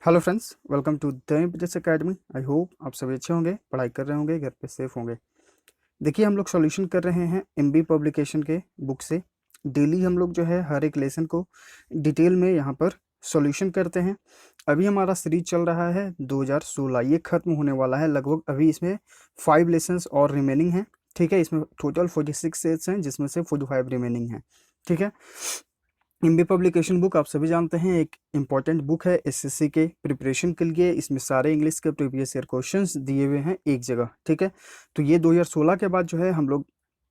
Hello friends, welcome to the MPS academy. I hope आप सभी अच्छे होंगे, पढ़ाई कर रहे होंगे, घर पे सेफ होंगे। देखिए, हम लोग सॉल्यूशन कर रहे हैं एमबी पब्लिकेशन के बुक से। डेली हम लोग जो है हर एक लेसन को डिटेल में यहाँ पर सॉल्यूशन करते हैं। अभी हमारा सीरीज चल रहा है 2016, ये खत्म होने वाला है लगभग। अभी इसमें 5 लेसन्स और रिमेनिंग हैं। ठीक है, इसमें टोटल 46 सेट्स हैं, जिसमें से 45 रिमेनिंग हैं। ठीक है, एमबी पब्लिकेशन बुक आप सभी जानते हैं, एक इम्पॉर्टेंट बुक है एसएससी के प्रिपरेशन के लिए। इसमें सारे इंग्लिश के प्रीवियस ईयर क्वेश्चंस दिए हुए हैं एक जगह। ठीक है, तो ये 2016 के बाद जो है हम लोग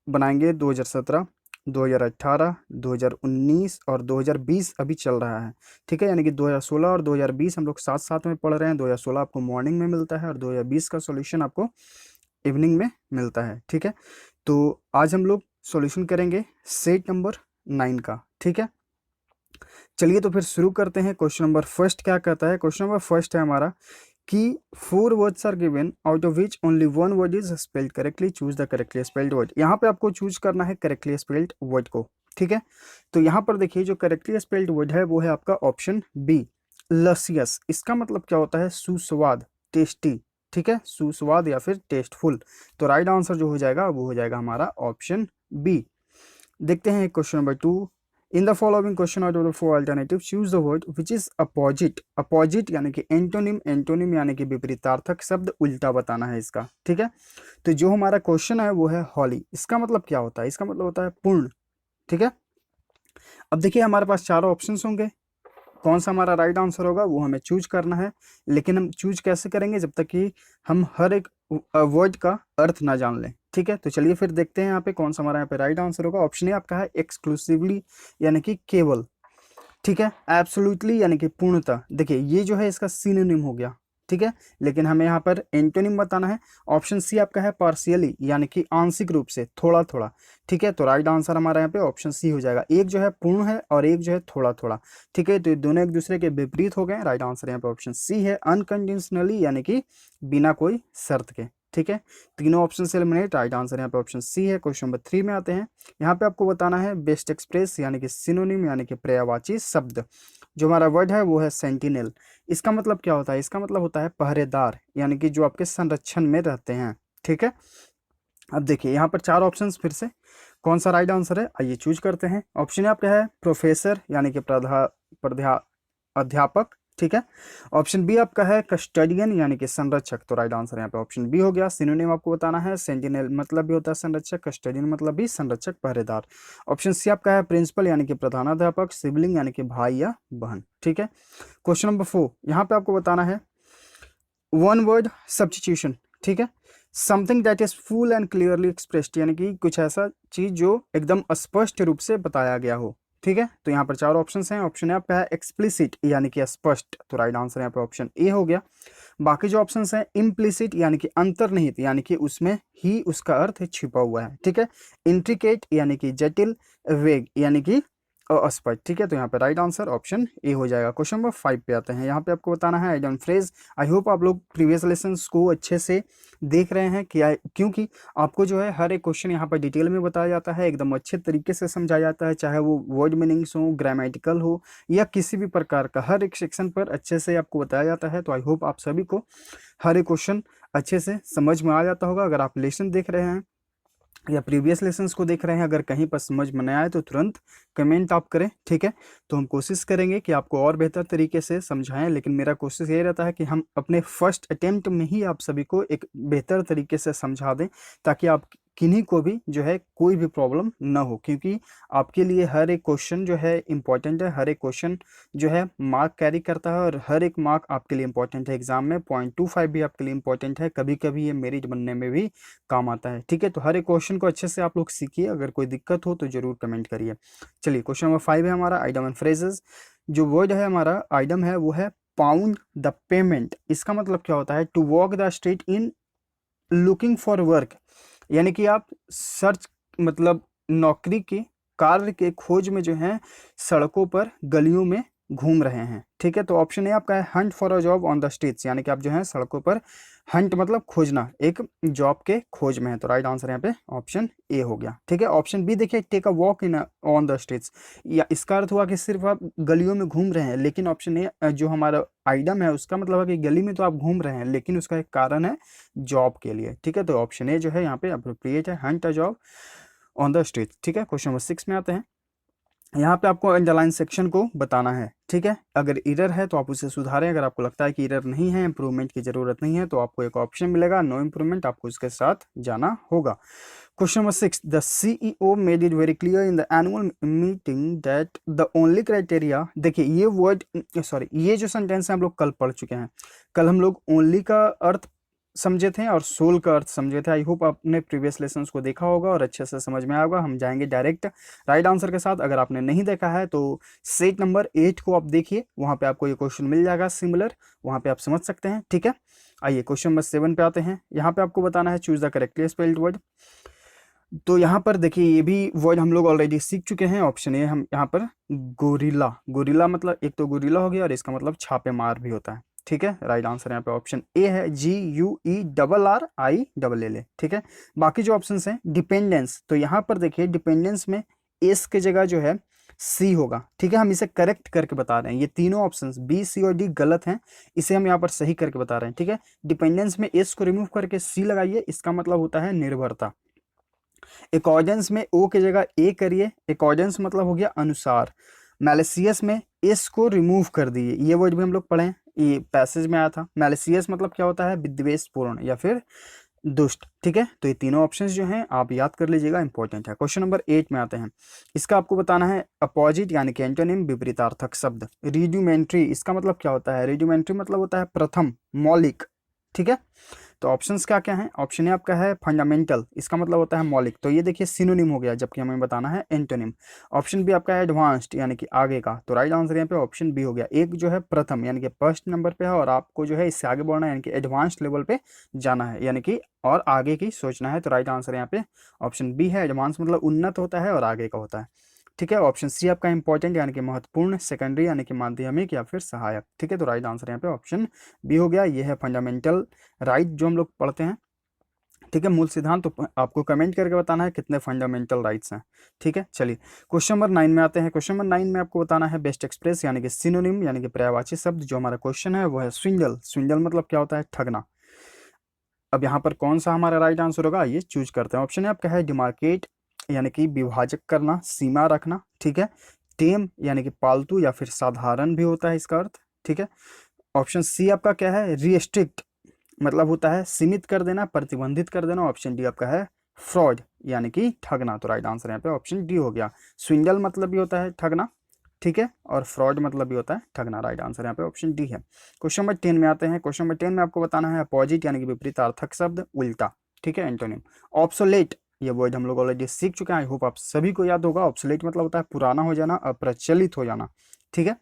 बनाएंगे 2017, 2018, 2019 और 2020 अभी चल रहा है। ठीक है, यानी कि 2016 और 2020 हम लोग साथ साथ में पढ़ रहे हैं। 2016 आपको मॉर्निंग में मिलता है और 2020 का सॉल्यूशन आपको इवनिंग में मिलता है। ठीक है, तो आज हम लोग सॉल्यूशन करेंगे सेट नंबर 9 का। ठीक है, चलिए तो फिर शुरू करते हैं। क्वेश्चन नंबर फर्स्ट क्या कहता है? क्वेश्चन नंबर फर्स्ट है हमारा कि 4 words are given out of which only 1 word is spelled correctly, choose the correctly spelled word. यहाँ पे आपको चूज करना है करेक्टली स्पेल्ड वर्ड को। ठीक है, तो यहाँ पर देखिए जो करेक्टली स्पेल्ड वर्ड है वो है आपका ऑप्शन बी, लसियस। इसका मतलब क्या होता है? सुस्वाद, टेस्टी। ठीक है, सुस्वाद या फिर टेस्टफुल। तो राइट आंसर जो हो जाएगा वो हो जाएगा हमारा ऑप्शन बी। देखते हैं question number 2। In the following question out of the 4 alternative choose the word which is opposite. Opposite यानी कि एंटोनिम, एंटोनिम यानी कि विपरीतार्थक शब्द, उल्टा बताना है इसका। ठीक है, तो जो हमारा क्वेश्चन है वो है हॉली। इसका मतलब क्या होता है? इसका मतलब होता है पूर्ण। ठीक है, अब देखिए हमारे पास चारों ऑप्शन होंगे, कौन सा हमारा राइट आंसर होगा वो हमें चूज करना है। लेकिन हम चूज कैसे करेंगे जब तक कि हम हर एक वर्ड का अर्थ ना जान लें। ठीक है, तो चलिए फिर देखते हैं यहाँ पे कौन सा हमारा यहाँ पे राइट आंसर होगा। ऑप्शन ए आपका है एक्सक्लूसिवली, यानी कि केवल। ठीक है, एब्सोल्युटली यानी कि पूर्णतः। देखिए ये जो है इसका सिनोनिम हो गया। ठीक है, लेकिन हमें यहाँ पर एंटोनिम बताना है। ऑप्शन सी आपका है पार्शियली, यानी कि आंशिक रूप से, थोड़ा थोड़ा। ठीक है, तो राइट आंसर हमारा यहाँ पे ऑप्शन सी हो जाएगा। एक जो है पूर्ण है और एक जो है थोड़ा थोड़ा। ठीक है, तो ये दोनों एक दूसरे के विपरीत हो गए। राइट आंसर यहाँ पे ऑप्शन सी है, अनकंडीशनली यानी कि बिना कोई शर्त के। ठीक है, तीनों ऑप्शन से एलिमिनेट। राइट आंसर यहाँ पे ऑप्शन सी है। क्वेश्चन नंबर 3 में आते हैं। यहाँ पे आपको बताना है बेस्ट एक्सप्रेस यानी कि सिनोनिम यानी कि पर्यायवाची शब्द। जो हमारा वर्ड है वो है सेंटिनल। इसका मतलब क्या होता है? इसका मतलब होता है पहरेदार, यानी कि जो आपके संरक्षण में रहते हैं। ठीक है, अब देखिए यहाँ पर चार ऑप्शंस, फिर से कौन सा राइट आंसर है आइए चूज करते हैं। ऑप्शन आपका है प्रोफेसर यानी कि अध्यापक। ठीक है, ऑप्शन बी आपका है कस्टडियन यानी कि संरक्षक। तो राइट आंसर यहाँ पे ऑप्शन बी हो गया। सिनोनिम आपको बताना है सेंटिनल मतलब भी होता है संरक्षक, कस्टडियन मतलब भी संरक्षक, पहरेदार। ऑप्शन सी आपका है प्रिंसिपल यानी कि प्रधानाध्यापक, सिबलिंग यानी कि भाई या बहन। ठीक है, क्वेश्चन नंबर 4 यहाँ पे आपको बताना है वन वर्ड सब्स्टिट्यूशन। ठीक है, something that is full and clearly expressed, यानी कि कुछ ऐसा चीज जो एकदम स्पष्ट रूप से बताया गया हो। ठीक है, तो यहाँ पर चार ऑप्शन हैं। ऑप्शन ए आपका है एक्सप्लिसिट यानी कि स्पष्ट। तो राइट आंसर यहाँ पे ऑप्शन ए हो गया। बाकी जो ऑप्शन हैं इम्प्लिसिट यानी कि अंतर्निहित, यानी कि उसमें ही उसका अर्थ छिपा हुआ है। ठीक है, इंट्रिकेट यानी कि जटिल, वेग यानी कि अस्पष्ट। ठीक है, तो यहाँ पे राइट आंसर ऑप्शन ए हो जाएगा। क्वेश्चन नंबर 5 पे आते हैं। यहाँ पे आपको बताना है आइडन फ्रेज। आई होप आप लोग प्रीवियस लेसन्स को अच्छे से देख रहे हैं कि क्योंकि आपको जो है हर एक क्वेश्चन यहाँ पर डिटेल में बताया जाता है, एकदम अच्छे तरीके से समझाया जाता है, चाहे वो वर्ड मीनिंग्स हो, ग्रामेटिकल हो या किसी भी प्रकार का, हर एक सेक्शन पर अच्छे से आपको बताया जाता है। तो आई होप आप सभी को हर एक क्वेश्चन अच्छे से समझ में आ जाता होगा। अगर आप लेसन देख रहे हैं या प्रीवियस लेसन्स को देख रहे हैं, अगर कहीं पर समझ में नहीं आए तो तुरंत कमेंट आप करें। ठीक है, तो हम कोशिश करेंगे कि आपको और बेहतर तरीके से समझाएं। लेकिन मेरा कोशिश ये रहता है कि हम अपने फर्स्ट अटेम्प्ट में ही आप सभी को एक बेहतर तरीके से समझा दें, ताकि आप किन्हीं को भी जो है कोई भी प्रॉब्लम ना हो। क्योंकि आपके लिए हर एक क्वेश्चन जो है इम्पॉर्टेंट है, हर एक क्वेश्चन जो है मार्क कैरी करता है, और हर एक मार्क आपके लिए इम्पॉर्टेंट है। एग्जाम में 0.25 भी आपके लिए इम्पॉर्टेंट है, कभी कभी ये मेरिट बनने में भी काम आता है। ठीक है, तो हर एक क्वेश्चन को अच्छे से आप लोग सीखिए। अगर कोई दिक्कत हो तो जरूर कमेंट करिए। चलिए क्वेश्चन नंबर 5 है हमारा आइटम एंड फ्रेजेस। जो वर्ड है हमारा आइटम है वो है पाउंड द पेमेंट। इसका मतलब क्या होता है? To walk the street in looking for work, यानी कि आप सर्च मतलब नौकरी के, कार्य के खोज में जो है सड़कों पर, गलियों में घूम रहे हैं। ठीक है, तो ऑप्शन ए आपका है Hunt for a job on the streets, यानी कि आप जो है सड़कों पर, हंट मतलब खोजना, एक जॉब के खोज में है। तो राइट आंसर यहाँ पे ऑप्शन ए हो गया। ठीक है, ऑप्शन बी देखिए take a walk in on the streets, या इसका अर्थ हुआ कि सिर्फ आप गलियों में घूम रहे हैं, लेकिन ऑप्शन ए जो हमारा आइटम है उसका मतलब है कि गली में तो आप घूम रहे हैं, लेकिन उसका एक कारण है जॉब के लिए। ठीक है, तो ऑप्शन ए जो है यहाँ पे अप्रोप्रिएट है, Hunt a job on the street. ठीक है, क्वेश्चन नंबर 6 में आते हैं। यहाँ पे आपको अंडरलाइन सेक्शन को बताना है। ठीक है, अगर एरर है तो आप उसे सुधारें, अगर आपको लगता है कि एरर नहीं है, इंप्रूवमेंट की जरूरत नहीं है, तो आपको एक ऑप्शन मिलेगा नो इंप्रूवमेंट, आपको उसके साथ जाना होगा। Question number 6, the CEO made it very clear in the annual meeting that the only criteria, देखिए ये वर्ड, सॉरी ये जो सेंटेंस है हम लोग कल पढ़ चुके हैं। कल हम लोग ओनली का अर्थ समझे थे और सोल का अर्थ समझे थे। आई होप आपने प्रीवियस लेसन्स को देखा होगा और अच्छे से समझ में आया होगा। हम जाएंगे डायरेक्ट राइट आंसर के साथ। अगर आपने नहीं देखा है तो सेट नंबर 8 को आप देखिए, वहां पे आपको ये क्वेश्चन मिल जाएगा सिमिलर, वहां पे आप समझ सकते हैं। ठीक है, आइए क्वेश्चन नंबर 7 पे आते हैं। यहाँ पे आपको बताना है choose the correctly spelled word. तो यहाँ पर देखिए ये भी वर्ड हम लोग ऑलरेडी सीख चुके हैं। ऑप्शन ए हम यहाँ पर गोरिल्ला, गोरिल्ला मतलब एक तो गोरिल्ला हो गया और इसका मतलब छापे मार भी होता है। ठीक है, राइट आंसर यहाँ पे ऑप्शन ए है, GUERRILL। ठीक है, बाकी जो ऑप्शंस हैं डिपेंडेंस, तो यहाँ पर देखिए डिपेंडेंस में एस के जगह जो है सी होगा। ठीक है, हम इसे करेक्ट करके बता रहे हैं, ये तीनों ऑप्शंस बी सी और डी गलत हैं, इसे हम यहाँ पर सही करके बता रहे हैं। ठीक है, डिपेंडेंस में एस को रिमूव करके सी लगाइए, इसका मतलब होता है निर्भरता। अकॉर्डेंस में ओ की जगह ए करिए, अकॉर्डेंस मतलब हो गया अनुसार। मैलिसियस में एस को रिमूव कर दिए, ये वर्ड भी हम लोग पढ़े हैं, ये पैसेज में आया था। मैलिसियस मतलब क्या होता है, विद्वेषपूर्ण या फिर दुष्ट। ठीक है, तो ये तीनों ऑप्शंस जो हैं आप याद कर लीजिएगा, इंपॉर्टेंट है। क्वेश्चन नंबर 8 में आते हैं। इसका आपको बताना है अपोजिट यानी कि एंटोनिम, विपरीतार्थक शब्द। रिड्यूमेंट्री, इसका मतलब क्या होता है, रिड्यूमेंट्री मतलब होता है प्रथम, मौलिक। ठीक है, तो ऑप्शंस क्या क्या हैं, ऑप्शन ए आपका है फंडामेंटल, इसका मतलब होता है मौलिक, तो ये देखिए सिनोनिम हो गया, जबकि हमें बताना है एंटोनिम। ऑप्शन बी आपका है एडवांस्ड यानी कि आगे का, तो राइट आंसर यहाँ पे ऑप्शन बी हो गया। एक जो है प्रथम यानी कि फर्स्ट नंबर पे है और आपको जो है इससे आगे बढ़ना है यानी कि एडवांस्ड लेवल पे जाना है, यानी कि और आगे की सोचना है, तो राइट आंसर यहाँ पे ऑप्शन बी है। एडवांस मतलब उन्नत होता है और आगे का होता है। ठीक है, ऑप्शन सी आपका इंपॉर्टेंट यानी कि महत्वपूर्ण, सेकेंडरी यानी कि माध्यमिक या फिर सहायक। ठीक है, तो राइट आंसर यहाँ पे ऑप्शन बी हो गया। ये है फंडामेंटल राइट जो हम लोग पढ़ते हैं। ठीक है, मूल सिद्धांत, तो आपको कमेंट करके बताना है कितने फंडामेंटल राइट्स हैं। ठीक है, चलिए क्वेश्चन नंबर 9 में आते हैं। क्वेश्चन नंबर 9 में आपको बताना है बेस्ट एक्सप्रेस यानी कि सिनोनिम यानी कि पर्यायवाची शब्द। जो हमारा क्वेश्चन है वो है स्विंडल। स्विंडल मतलब क्या होता है, ठगना। अब यहाँ पर कौन सा हमारा राइट आंसर होगा, ये चूज करते हैं। ऑप्शन है आपका है डिमार्केट यानी कि विभाजक करना, सीमा रखना। ठीक है, टेम यानी कि पालतू या फिर साधारण भी होता है इसका अर्थ। ठीक है, ऑप्शन सी आपका क्या है, रिस्ट्रिक्ट मतलब होता है सीमित कर देना, प्रतिबंधित कर देना। ऑप्शन डी आपका है फ्रॉड यानी कि ठगना, तो राइट आंसर यहाँ पे ऑप्शन डी हो गया। स्विंडल मतलब भी होता है ठगना, ठीक है, और फ्रॉड मतलब भी होता है ठगना। राइट आंसर यहाँ पे ऑप्शन डी है। क्वेश्चन नंबर 10 में आते हैं। क्वेश्चन नंबर 10 में आपको बताना है अपोजिट यानी कि विपरीतार्थक शब्द, उल्टा। ठीक है, एंटोनिम। ऑब्सोलेट, ये वर्ड हम लोग ऑलरेडी सीख चुके हैं, आई होप आप सभी को याद होगा। ऑब्सोलेट मतलब होता है पुराना हो जाना, अप्रचलित हो जाना। ठीक है,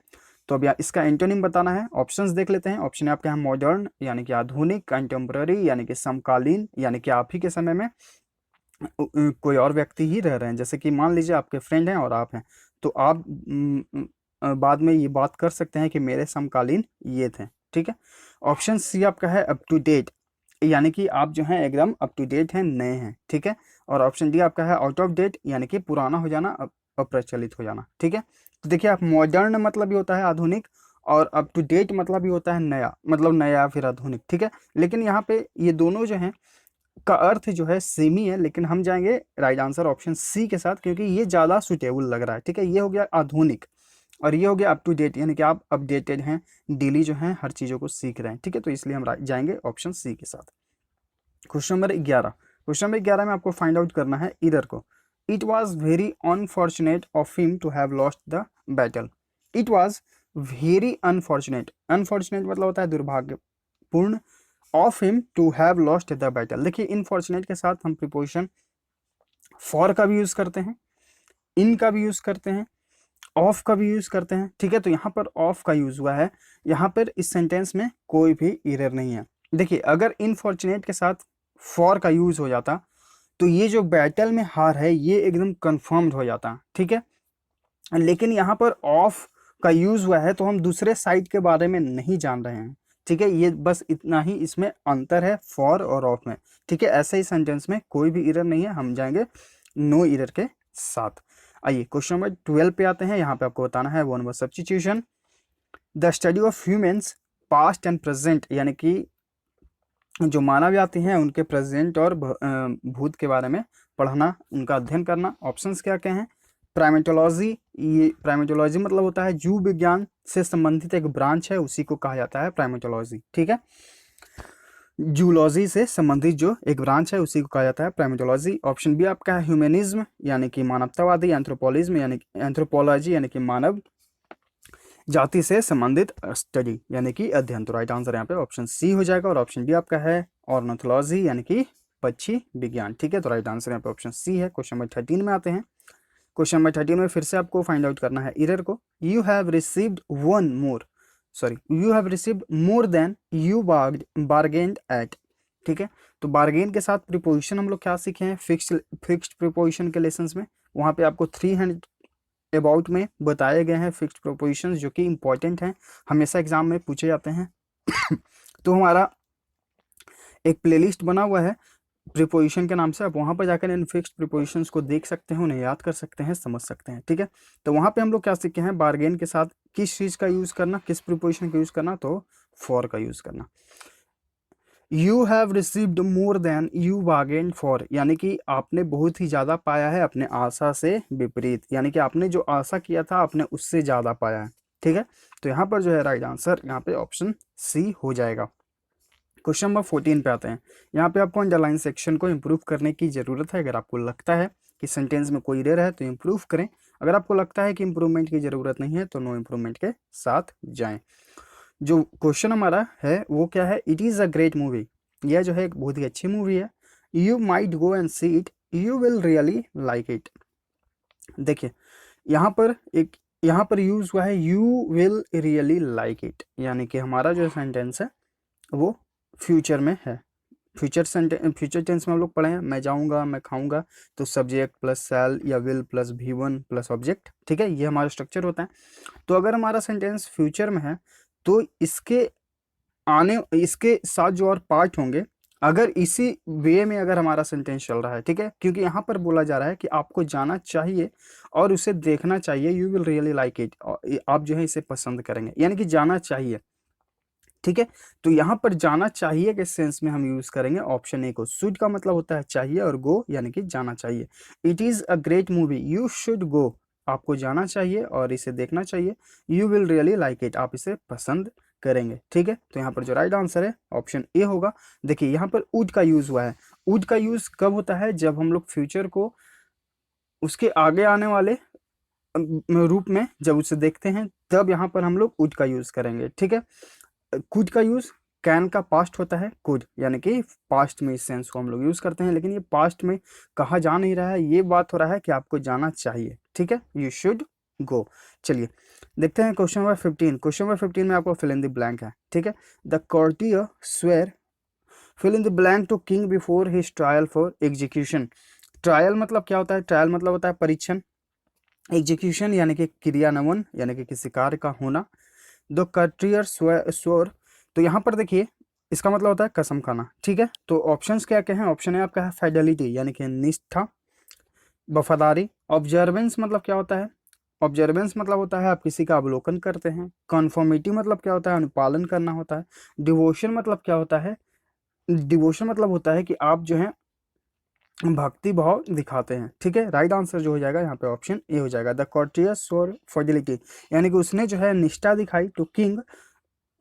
तो अब यहाँ इसका एंटोनिम बताना है। ऑप्शंस देख लेते हैं। ऑप्शन है आपके यहाँ मॉडर्न यानी कि आधुनिक, कंटेम्प्ररी यानी कि समकालीन, यानी कि आप ही के समय में कोई और व्यक्ति ही रह रहे हैं, जैसे कि मान लीजिए आपके फ्रेंड हैं और आप हैं, तो आप बाद में ये बात कर सकते हैं कि मेरे समकालीन ये थे। ठीक है, ऑप्शन सी आपका है अप टू डेट, यानी कि आप जो हैं एकदम अप टू डेट हैं, नए हैं। ठीक है, और ऑप्शन डी आपका है आउट ऑफ डेट यानी कि पुराना हो जाना, अप्रचलित हो जाना। ठीक है, तो देखिए आप मॉडर्न मतलब भी होता है आधुनिक, और अप टू डेट मतलब भी होता है नया, मतलब नया फिर आधुनिक। ठीक है, लेकिन यहाँ पे ये दोनों जो हैं का अर्थ जो है सेम ही है, लेकिन हम जाएंगे राइट आंसर ऑप्शन सी के साथ, क्योंकि ये ज़्यादा सुटेबल लग रहा है। ठीक है, ये हो गया आधुनिक और ये हो गया अप टू डेट, यानी कि आप अपडेटेड हैं, डेली जो हैं हर चीज़ों को सीख रहे हैं। ठीक है, तो इसलिए हम जाएंगे ऑप्शन सी के साथ। क्वेश्चन नंबर 11, क्वेश्चन नंबर 11 में आपको फाइंड आउट करना है ईरर को। It was very unfortunate of him to have lost the battle. It was very unfortunate, unfortunate मतलब होता है दुर्भाग्यपूर्ण, of him to have lost the battle. देखिए इनफॉर्चुनेट के साथ हम प्रीपोजिशन फॉर का भी यूज करते हैं, इन का भी यूज करते हैं, ऑफ का भी यूज करते हैं। ठीक है, तो यहाँ पर ऑफ का यूज हुआ है, यहाँ पर इस सेंटेंस में कोई भी एरर नहीं है। देखिए अगर इनफॉर्चुनेट के साथ फॉर का यूज हो जाता तो ये जो बैटल में हार है ये एकदम कंफर्म्ड हो जाता। ठीक है, लेकिन यहाँ पर ऑफ का यूज हुआ है तो हम दूसरे साइट के बारे में नहीं जान रहे हैं, ठीक है। ये बस इतना ही इसमें अंतर है फॉर और ऑफ में, ठीक है। ऐसे ही सेंटेंस में कोई भी एरर नहीं है, हम जाएंगे नो एरर के साथ। आइए क्वेश्चन नंबर 12 पे आते हैं। यहाँ पे आपको बताना है 1 number substitution. The study of humans past and present, यानी कि जो मानव जाति हैं उनके प्रेजेंट और भूत के बारे में पढ़ना, उनका अध्ययन करना। ऑप्शंस क्या क्या हैं? प्राइमेटोलॉजी, ये प्राइमेटोलॉजी मतलब होता है जीव विज्ञान से संबंधित एक ब्रांच है, उसी को कहा जाता है प्राइमेटोलॉजी, ठीक है। जूलॉजी से संबंधित जो एक ब्रांच है उसी को कहा जाता है प्राइमेटोलॉजी। ऑप्शन बी आपका है ह्यूमनिज्म, यानी कि मानवतावादी। एंथ्रोपोलिज्म यानी एंथ्रोपोलॉजी, यानी कि मानव जाति से संबंधित स्टडी, यानी कि अध्ययन। तो राइट आंसर यहाँ पे ऑप्शन सी हो जाएगा। और ऑप्शन बी आपका है ऑर्निथोलॉजी, यानी कि पक्षी विज्ञान, ठीक है। तो राइट आंसर यहाँ पे ऑप्शन सी है। क्वेश्चन नंबर 13 में आते हैं। क्वेश्चन नंबर 13 में फिर से आपको फाइंड आउट करना है एरर को। You have received you have received more than you bargained at, ठीक है। तो बार्गेन के साथ प्रीपोजिशन हम लोग क्या सीखे हैं फिक्स्ड प्रीपोजिशन के लेसन्स में। वहाँ पे आपको 300 अबाउट में बताए गए हैं फिक्स्ड प्रीपोजिशंस जो कि इंपॉर्टेंट हैं, हमेशा एग्जाम में पूछे जाते हैं। तो हमारा एक प्लेलिस्ट बना हुआ है प्रीपोजिशन के नाम से, आप वहाँ पर जाकर इन फिक्स्ड प्रीपोजिशंस को देख सकते हैं, उन्हें याद कर सकते हैं, समझ सकते हैं, ठीक है। तो वहाँ पे हम लोग क्या सीखे हैं, बार्गेन के साथ किस चीज़ का यूज़ करना, किस प्रीपोजिशन का यूज़ करना, तो फॉर का यूज़ करना। You have received more than you bargain for, यानी कि आपने बहुत ही ज़्यादा पाया है अपने आशा से विपरीत, यानी कि आपने जो आशा किया था आपने उससे ज़्यादा पाया है, ठीक है। तो यहाँ पर जो है राइट आंसर यहाँ पे ऑप्शन सी हो जाएगा। क्वेश्चन नंबर 14 पे आते हैं। यहाँ पे आपको अंडरलाइन सेक्शन को इम्प्रूव करने की ज़रूरत है। अगर आपको लगता है कि सेंटेंस में कोई एरर है तो इम्प्रूव करें, अगर आपको लगता है कि इम्प्रूवमेंट की ज़रूरत नहीं है तो नो इम्प्रूवमेंट के साथ जाएं। जो क्वेश्चन हमारा है वो क्या है, it is a great movie, यह जो है एक बहुत ही अच्छी मूवी है। You might go and see it, you will really like it. देखिए यहाँ पर यूज़ हुआ है you will really like it, यानी कि हमारा जो सेंटेंस है वो फ्यूचर में है। फ्यूचर टेंस में हम लोग पढ़े हैं, मैं जाऊंगा, मैं खाऊंगा, तो सब्जेक्ट प्लस शैल या will plus V1 plus object, ठीक है, ये हमारा स्ट्रक्चर होता है। तो अगर हमारा सेंटेंस फ्यूचर में है तो इसके साथ जो और पार्ट होंगे, अगर इसी वे में अगर हमारा सेंटेंस चल रहा है, ठीक है, क्योंकि यहाँ पर बोला जा रहा है कि आपको जाना चाहिए और उसे देखना चाहिए, you will really like it, आप जो है इसे पसंद करेंगे, यानी कि जाना चाहिए, ठीक है। तो यहाँ पर जाना चाहिए के सेंस में हम यूज करेंगे ऑप्शन ए को। शुड का मतलब होता है चाहिए और गो यानी कि जाना चाहिए। It is a great movie, you should go, आपको जाना चाहिए और इसे देखना चाहिए। You will really like it, आप इसे पसंद करेंगे, ठीक है। तो यहाँ पर जो राइट आंसर है ऑप्शन ए होगा। देखिए यहाँ पर वुड का यूज हुआ है। वुड का यूज कब होता है, जब हम लोग फ्यूचर को उसके आगे आने वाले रूप में जब उसे देखते हैं तब यहाँ पर हम लोग वुड का यूज करेंगे, ठीक है। कुड का यूज कैन का पास्ट होता है कुड, यानी कि पास्ट में इस सेंस को हम लोग यूज करते हैं, लेकिन ये पास्ट में कहा जा नहीं रहा है, ये बात हो रहा है कि आपको जाना चाहिए, ठीक है, यू शुड गो। चलिए देखते हैं क्वेश्चन नंबर 15। क्वेश्चन नंबर 15 में आपको फिल इन द ब्लैंक है, ठीक है। The courtier swear fill in the blank to king before his trial for execution. Trial मतलब क्या होता है, ट्रायल मतलब होता है परीक्षण, एग्जीक्यूशन यानी कि क्रियान्वयन यानी कि किसी कार्य का होना। द courtier swore, तो यहाँ पर देखिए इसका मतलब होता है कसम खाना, ठीक है। तो ऑप्शंस क्या क्या हैं, ऑप्शन है आपका है फाइडेलिटी यानी कि निष्ठा, वफादारी। ऑब्जर्वेंस मतलब क्या होता है, ऑब्जर्वेंस मतलब होता है आप किसी का अवलोकन करते हैं। कन्फर्मिटी मतलब क्या होता है, अनुपालन करना होता है। डिवोशन मतलब क्या होता है, डिवोशन मतलब होता है कि आप जो है भक्ति भाव दिखाते हैं, ठीक है। राइट आंसर जो हो जाएगा यहाँ पे ऑप्शन ए हो जाएगा। द courteous swore fidelity, यानी कि उसने जो है निष्ठा दिखाई टू किंग,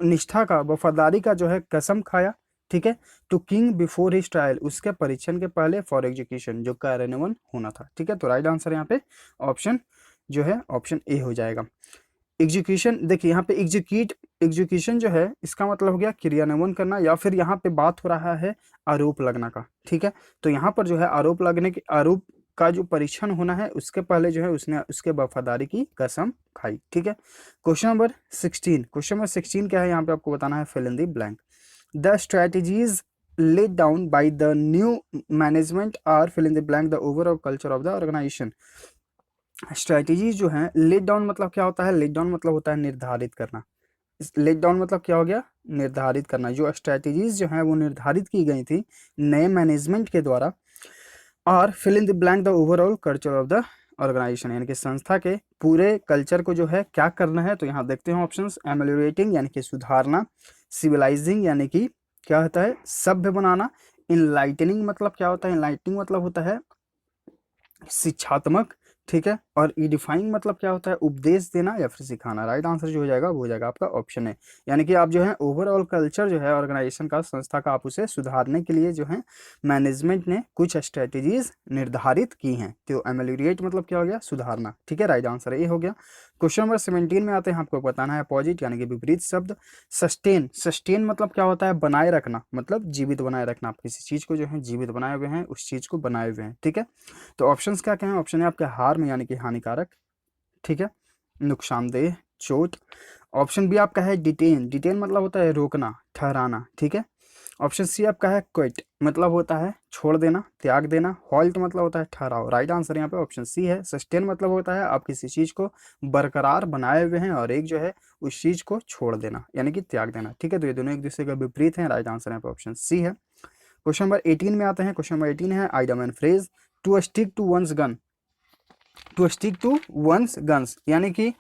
निष्ठा का वफादारी का जो है कसम खाया, ठीक है, to king before his trial, उसके परीक्षण के पहले फॉर एग्जीक्यूशन जो कार्यान्वयन होना था, ठीक है। तो राइट आंसर यहाँ पे ऑप्शन जो है ऑप्शन ए हो जाएगा। एग्जीक्यूशन, देखिए यहाँ पे एग्जीक्यूशन जो है इसका मतलब हो गया क्रियान्वयन करना, या फिर यहाँ पे बात हो रहा है आरोप लगना का, ठीक है। तो यहाँ पर जो है आरोप का जो परीक्षण होना है उसके पहले जो है उसने उसके वफादारी की कसम खाई, ठीक है। क्वेश्चन नंबर 16 क्या है, यहाँ पे आपको बताना है fill in the blank. The strategies laid down by the new management are fill in the blank the overall culture of the organization। Strategies जो हैं, लेट डाउन मतलब क्या होता है, लेट डाउन मतलब होता है निर्धारित करना। लेट डाउन मतलब क्या हो गया, निर्धारित करना। जो स्ट्रैटेजीज जो हैं वो निर्धारित की गई थी नए मैनेजमेंट के द्वारा, और fill in the blank the overall culture of the organisation, यानी कि संस्था के पूरे कल्चर को जो है क्या करना है। तो यहाँ देखते हैं ऑप्शंस, एमेलियोरेटिंग यानी कि सुधारना, सिविलाइजिंग यानी कि क्या होता है, सभ्य बनाना, इनलाइटनिंग मतलब क्या होता है, इनलाइटनिंग मतलब होता है शिक्षात्मक, ठीक है, और इडिफाइंग मतलब क्या होता है, उपदेश देना या फिर सिखाना। राइट आंसर जो हो जाएगा वो हो जाएगा आपका ऑप्शन है। यानी कि आप जो है ओवरऑल कल्चर जो है ऑर्गेनाइजेशन का, संस्था का, आप उसे सुधारने के लिए जो है मैनेजमेंट ने कुछ स्ट्रेटेजीज निर्धारित की हैं। तो एमेलियोरेट मतलब क्या हो गया, सुधारना, ठीक है, राइट आंसर ये हो गया। क्वेश्चन नंबर 17 में आते हैं, आपको बताना है अपोजिट यानी कि विपरीत शब्द। सस्टेन, सस्टेन मतलब क्या होता है, बनाए रखना, मतलब जीवित बनाए रखना। आप किसी चीज को जो है जीवित बनाए हुए हैं, उस चीज को बनाए हुए हैं, ठीक है। तो ऑप्शंस क्या क्या हैं, ऑप्शन है आपके हार्म यानी कि हानिकारक, ठीक है, नुकसानदेह, चोट। ऑप्शन बी आपका है डिटेन, डिटेन मतलब होता है रोकना, ठहराना, ठीक है। ऑप्शन सी आपका है क्विट मतलब होता है छोड़ देना, त्याग देना। हॉल्ट मतलब होता है ठहराव। राइट आंसर यहाँ पे ऑप्शन सी है। सस्टेन मतलब होता है आप किसी चीज को बरकरार बनाए हुए हैं, और एक जो है उस चीज को छोड़ देना यानी कि त्याग देना, ठीक है। तो ये दोनों एक दूसरे का विपरीत है। राइट आंसर यहाँ पे ऑप्शन सी है। क्वेश्चन नंबर 18 में आते हैं। क्वेश्चन नंबर 18 है idiom and phrase. To stick to one's gun, to stick to one's guns यानी कि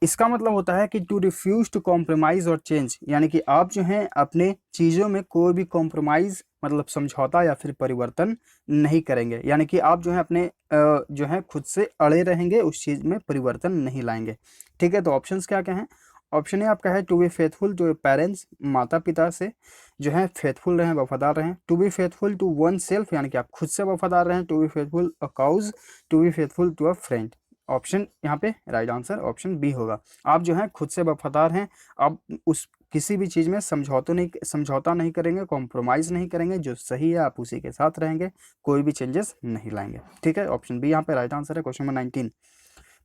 इसका मतलब होता है कि टू रिफ्यूज टू कॉम्प्रोमाइज और चेंज, यानी कि आप जो हैं अपने चीज़ों में कोई भी कॉम्प्रोमाइज मतलब समझौता या फिर परिवर्तन नहीं करेंगे, यानी कि आप जो है अपने जो है खुद से अड़े रहेंगे, उस चीज़ में परिवर्तन नहीं लाएंगे, ठीक है। तो ऑप्शंस क्या क्या हैं, ऑप्शन ए आपका है to be faithful to parents, माता पिता से जो है फेथफुल रहें, वफादार रहें। To be faithful to one self यानी कि आप खुद से वफादार रहें। To be faithful a cause, to be faithful to a friend. Option यहाँ पे राइट आंसर ऑप्शन बी होगा। आप जो है खुद से वफादार हैं, आप उस किसी भी चीज़ में समझौता नहीं करेंगे, कॉम्प्रोमाइज़ नहीं करेंगे, जो सही है आप उसी के साथ रहेंगे, कोई भी चेंजेस नहीं लाएंगे, ठीक है। ऑप्शन बी यहाँ पे राइट आंसर है। क्वेश्चन नंबर 19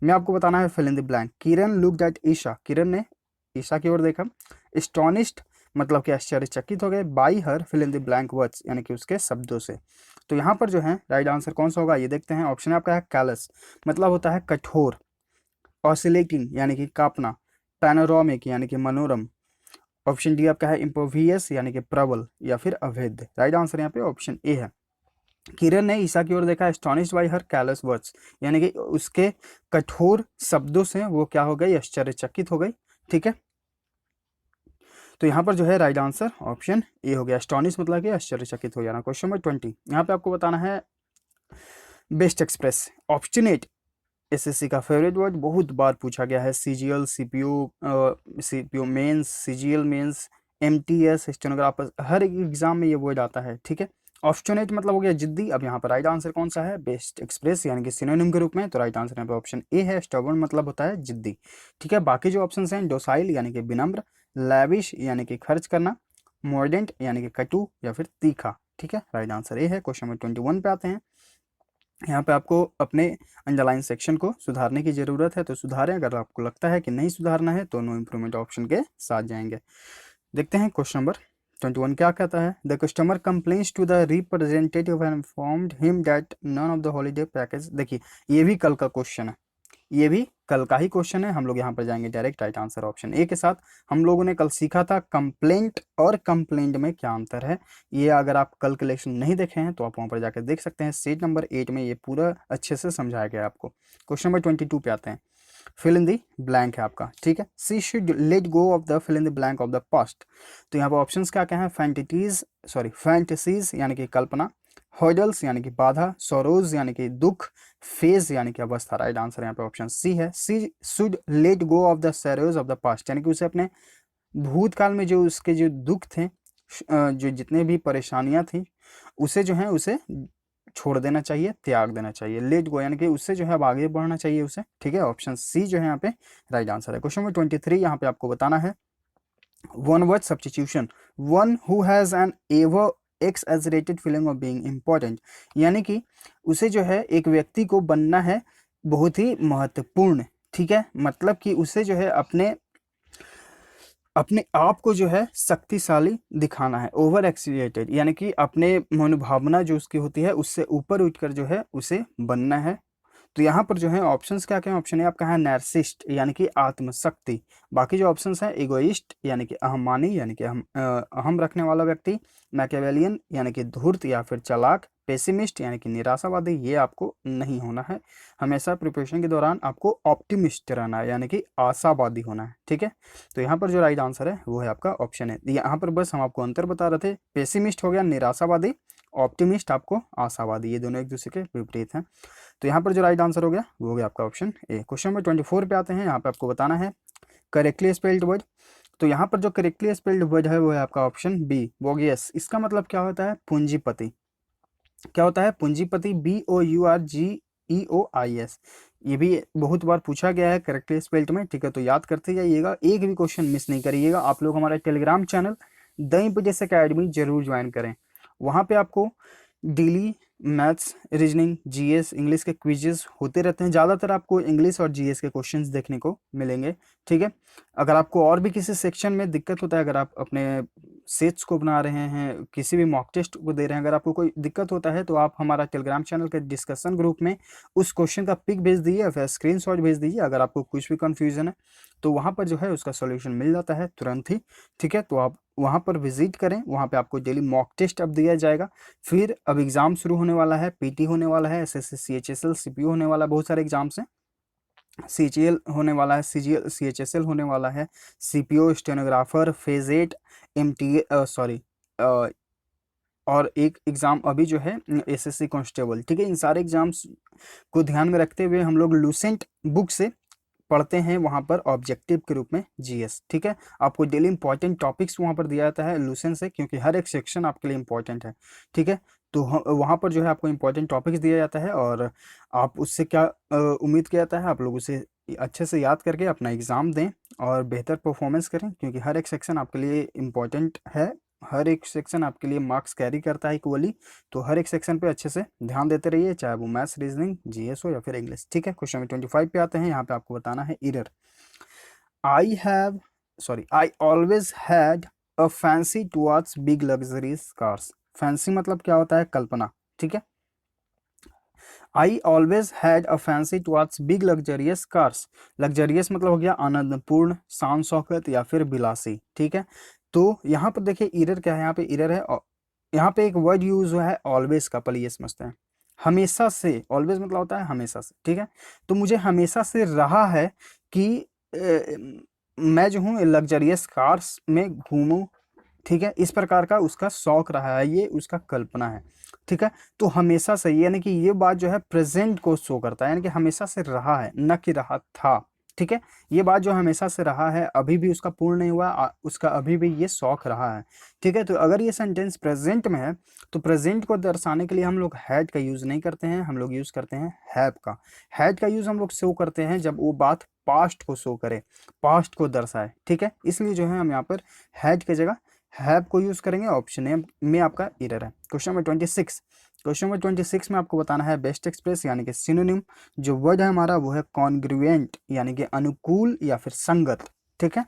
में आपको बताना है fill in the blank. Kiran looked at Isha, Kiran ने ईशा की ओर देखा। एस्टोनिश्ड मतलब कि आश्चर्यचकित हो गए। By her fill in the blank words यानी कि उसके शब्दों से। तो यहाँ पर जो है राइट आंसर कौन सा होगा ये देखते हैं। ऑप्शन आपका है कैलस मतलब होता है कठोर। ऑसिलेटिंग यानी कि कांपना। पैनोरामिक यानी कि मनोरम। ऑप्शन डी आपका है इम्पोवियस यानी कि प्रबल या फिर अवैध। राइट आंसर यहाँ पे ऑप्शन ए है। किरण ने ईशा की ओर देखा। Astonished by her callus words यानी कि उसके कठोर शब्दों से वो क्या हो गई, आश्चर्यचकित हो गई, ठीक है। तो यहाँ पर जो है राइट आंसर ऑप्शन ए हो गया। एस्टोनिश मतलब कि आश्चर्यचकित हो जाना। क्वेश्चन नंबर 20 यहाँ पे आपको बताना है बेस्ट एक्सप्रेस। ऑब्स्टिनेट एसएससी का फेवरेट वर्ड, बहुत बार पूछा गया है। CGL, CPO mains, CGL mains, MTS, stenographer, हर एक एग्जाम में ये वर्ड आता है, ठीक है। ऑब्स्टिनेट मतलब हो गया जिद्दी। अब यहाँ पर राइट आंसर कौन सा है, बेस्ट एक्सप्रेस यानी कि सिनोनिम के रूप में। तो राइट आंसर यहाँ पे ऑप्शन ए है। स्टबर्न मतलब होता है जिद्दी, ठीक है। बाकी जो ऑप्शन हैं डोसाइल यानी कि विनम्र, लैविश यानी कि खर्च करना, मॉर्डेंट यानी कि कटु या फिर तीखा, ठीक है। राइट आंसर ए है। क्वेश्चन नंबर 21 पे आते हैं। यहाँ पे आपको अपने अंडरलाइन सेक्शन को सुधारने की ज़रूरत है, तो सुधारें। अगर आपको लगता है कि नहीं सुधारना है तो नो इम्प्रूवमेंट ऑप्शन के साथ जाएंगे। देखते हैं क्वेश्चन नंबर 21 क्या कहता है। The customer complains to the representative and informed him that none of the holiday package. देखिए ये भी कल का क्वेश्चन है, ये भी कल का ही क्वेश्चन है। हम लोग यहाँ पर जाएंगे direct right answer option A के साथ। हम लोगों ने कल सीखा था कंप्लेंट और कंप्लेंट में क्या अंतर है। ये अगर आप कल के लेक्चर नहीं देखे हैं तो आप वहाँ पर जाकर देख सकते हैं। सीट नंबर 8 में ये पूरा अच्छे से समझाया गया है आपको। क्वेश्चन नंबर 22 पे आते हैं। फिल इन द ब्लैंक है आपका, ठीक है। She should let go of the fill in the blank of the past. तो यहाँ पर ऑप्शंस क्या क्या हैं, फैंटेसीज यानी कि कल्पना, हर्डल्स यानी कि बाधा, सोरोज यानी कि दुख, फेज यानी कि अवस्था। राइट आंसर यहाँ पे ऑप्शन सी है। She should let go of the sorrows of the past यानी कि उसे अपने भूतकाल में जो उसके जो दुख थे, जो जितने भी परेशानियां थी, उसे जो है उसे छोड़ देना चाहिए, त्याग देना चाहिए। लेट गो यानी कि उससे जो है अब आगे बढ़ना चाहिए उसे, ठीक है। ऑप्शन सी जो है यहाँ पे राइट आंसर है। क्वेश्चन नंबर 23 यहाँ पे आपको बताना है one word substitution. One who has an ever exaggerated feeling of being important यानी कि उसे जो है एक व्यक्ति को बनना है बहुत ही महत्वपूर्ण, ठीक है। मतलब कि उसे जो है अपने अपने आप को जो है शक्तिशाली दिखाना है। ओवर एक्सीलेटेड यानी कि अपने मनोभावना जो उसकी होती है उससे ऊपर उठकर जो है उसे बनना है। तो यहाँ पर जो है ऑप्शंस क्या क्या है, ऑप्शन ए आपका है नार्सिस्ट यानी कि आत्मशक्ति, बाकी जो ऑप्शंस हैं इगोइस्ट यानी कि अहंमानी यानी कि अहम रखने वाला व्यक्ति, मैकियावेलियन यानी कि धूर्त या फिर चालाक, पेसिमिस्ट यानी कि निराशावादी, ये आपको नहीं होना है। हमेशा प्रिपरेशन के दौरान आपको ऑप्टिमिस्ट रहना है यानी कि आशावादी होना है, ठीक है। तो यहाँ पर जो राइट आंसर है वो है आपका ऑप्शन है। यहाँ पर बस हम आपको अंतर बता रहे थे, पेसिमिस्ट हो गया निराशावादी, ऑप्टिमिस्ट आपको आशावादी, ये दोनों एक दूसरे के विपरीत हैं। तो यहाँ पर जो राइट आंसर हो गया वो हो गया आपका ऑप्शन ए। क्वेश्चन नंबर 24 पे आते हैं। यहाँ पे आपको बताना है करेक्टली स्पेल्ड वर्ड। तो यहाँ पर जो करेक्टली स्पेल्ड वर्ड है वो है आपका ऑप्शन बी, बोगियस। इसका मतलब क्या होता है, पूंजीपति। क्या होता है पूंजीपति, BOURGEOIS। ये भी बहुत बार पूछा गया है करेक्टली स्पेल्ड में, ठीक है। तो याद करते जाइएगा, एक भी क्वेश्चन मिस नहीं करिएगा। आप लोग हमारा टेलीग्राम चैनल द इंपीडियस एकेडमी जरूर ज्वाइन करें। वहाँ पे आपको daily maths, reasoning, GS, English के क्विजेस होते रहते हैं। ज़्यादातर आपको इंग्लिश और जीएस के क्वेश्चंस देखने को मिलेंगे, ठीक है। अगर आपको और भी किसी सेक्शन में दिक्कत होता है, अगर आप अपने सेट्स को बना रहे हैं, किसी भी मॉक टेस्ट को दे रहे हैं, अगर आपको कोई दिक्कत होता है तो आप हमारा टेलीग्राम चैनल के डिस्कशन ग्रुप में उस क्वेश्चन का पिक भेज दीजिए या फिर स्क्रीनशॉट भेज दीजिए। अगर आपको कुछ भी कन्फ्यूजन है तो वहाँ पर जो है उसका सोल्यूशन मिल जाता है तुरंत ही, ठीक है। तो आप वहाँ पर विजिट करें, वहाँ पे आपको डेली मॉक टेस्ट अब दिया जाएगा। फिर अब एग्ज़ाम शुरू होने वाला है, पीटी होने वाला है, एसएससी, सीएचएसएल, सीपीओ होने वाला है, बहुत सारे एग्जाम्स हैं। सीजीएल होने वाला है, सीजीएल, सीएचएसएल होने वाला है, CPO, stenographer, phase 8, MTA, sorry, और एक एग्ज़ाम अभी जो है एसएससी कांस्टेबल, ठीक है। इन सारे एग्जाम्स को ध्यान में रखते हुए हम लोग लूसेंट बुक से पढ़ते हैं वहाँ पर ऑब्जेक्टिव के रूप में जीएस, ठीक है। आपको डेली इंपॉर्टेंट टॉपिक्स वहाँ पर दिया जाता है लूसेंट से, क्योंकि हर एक सेक्शन आपके लिए इंपॉर्टेंट है, ठीक है। तो वहाँ पर जो है आपको इंपॉर्टेंट टॉपिक्स दिया जाता है और आप उससे क्या उम्मीद किया जाता है, आप लोग उसे अच्छे से याद करके अपना एग्ज़ाम दें और बेहतर परफॉर्मेंस करें, क्योंकि हर एक सेक्शन आपके लिए इम्पॉर्टेंट है, हर एक सेक्शन आपके लिए मार्क्स कैरी करता है इक्वली। तो हर एक सेक्शन पे अच्छे से ध्यान देते रहिए, चाहे वो मैथ्स, रीजनिंग, जीएस हो या फिर इंग्लिश, ठीक है। क्वेश्चन नंबर 25 पे आते हैं। यहाँ पे आपको बताना है error. I always had a fancy towards big luxuries cars. Fancy मतलब क्या होता है, कल्पना, ठीक है। I always had a fancy towards big luxurious cars. Luxurious मतलब हो गया आनंदपूर्ण, शान शौकत या फिर विलासी, ठीक है। तो यहाँ पर देखिए एरर क्या है, यहाँ पे एरर है, यहाँ पे एक वर्ड यूज हुआ है ऑलवेज का, पहले ये समझते हैं। हमेशा से, ऑलवेज मतलब होता है हमेशा से, ठीक है। तो मुझे हमेशा से रहा है कि मैं जो हूँ लग्जरियस कार्स में घूमूं, ठीक है। इस प्रकार का उसका शौक रहा है, ये उसका कल्पना है, ठीक है। तो हमेशा से यानी कि ये बात जो है प्रेजेंट को शो करता है, यानी कि हमेशा से रहा है, न कि रहा था, ठीक है। ये बात जो हमेशा से रहा है, अभी भी उसका पूर्ण नहीं हुआ, उसका अभी भी ये शौक रहा है, ठीक है। तो अगर ये सेंटेंस प्रेजेंट में है तो प्रेजेंट को दर्शाने के लिए हम लोग हैड का यूज़ नहीं करते हैं, हम लोग यूज़ करते हैं हैव का। हैड का यूज़ हम लोग शो करते हैं जब वो बात पास्ट को शो करे, पास्ट को दर्शाए, ठीक है। इसलिए जो है हम यहाँ पर हैड की जगह हैव को यूज करेंगे। ऑप्शन ए में आपका एरर है। Question number 26। क्वेश्चन नंबर 26 में आपको बताना है बेस्ट एक्सप्रेस यानी कि सिनोनिम। जो वर्ड है हमारा वो है कॉन्ग्रुएंट यानी कि अनुकूल या फिर संगत, ठीक है।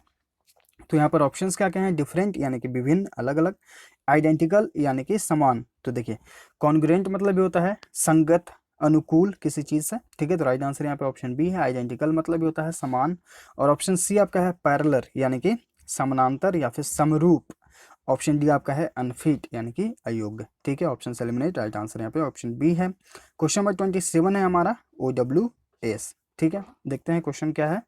तो यहाँ पर ऑप्शंस क्या क्या हैं, डिफरेंट यानी कि विभिन्न, अलग अलग, आइडेंटिकल यानी कि समान। तो देखिए कॉन्ग्रुएंट मतलब ये होता है संगत, अनुकूल किसी चीज से, ठीक है। तो राइट आंसर यहाँ पे ऑप्शन बी है। आइडेंटिकल मतलब ये होता है समान। और ऑप्शन सी आपका है पैरेलल यानी कि समानांतर या फिर समरूप। ऑप्शन डी आपका है अनफिट यानी कि अयोग्य, ठीक है। ऑप्शन से एलिमिनेट, राइट आंसर यहाँ पे ऑप्शन बी है। क्वेश्चन नंबर 27 है हमारा OWS, ठीक है। देखते हैं क्वेश्चन क्या है।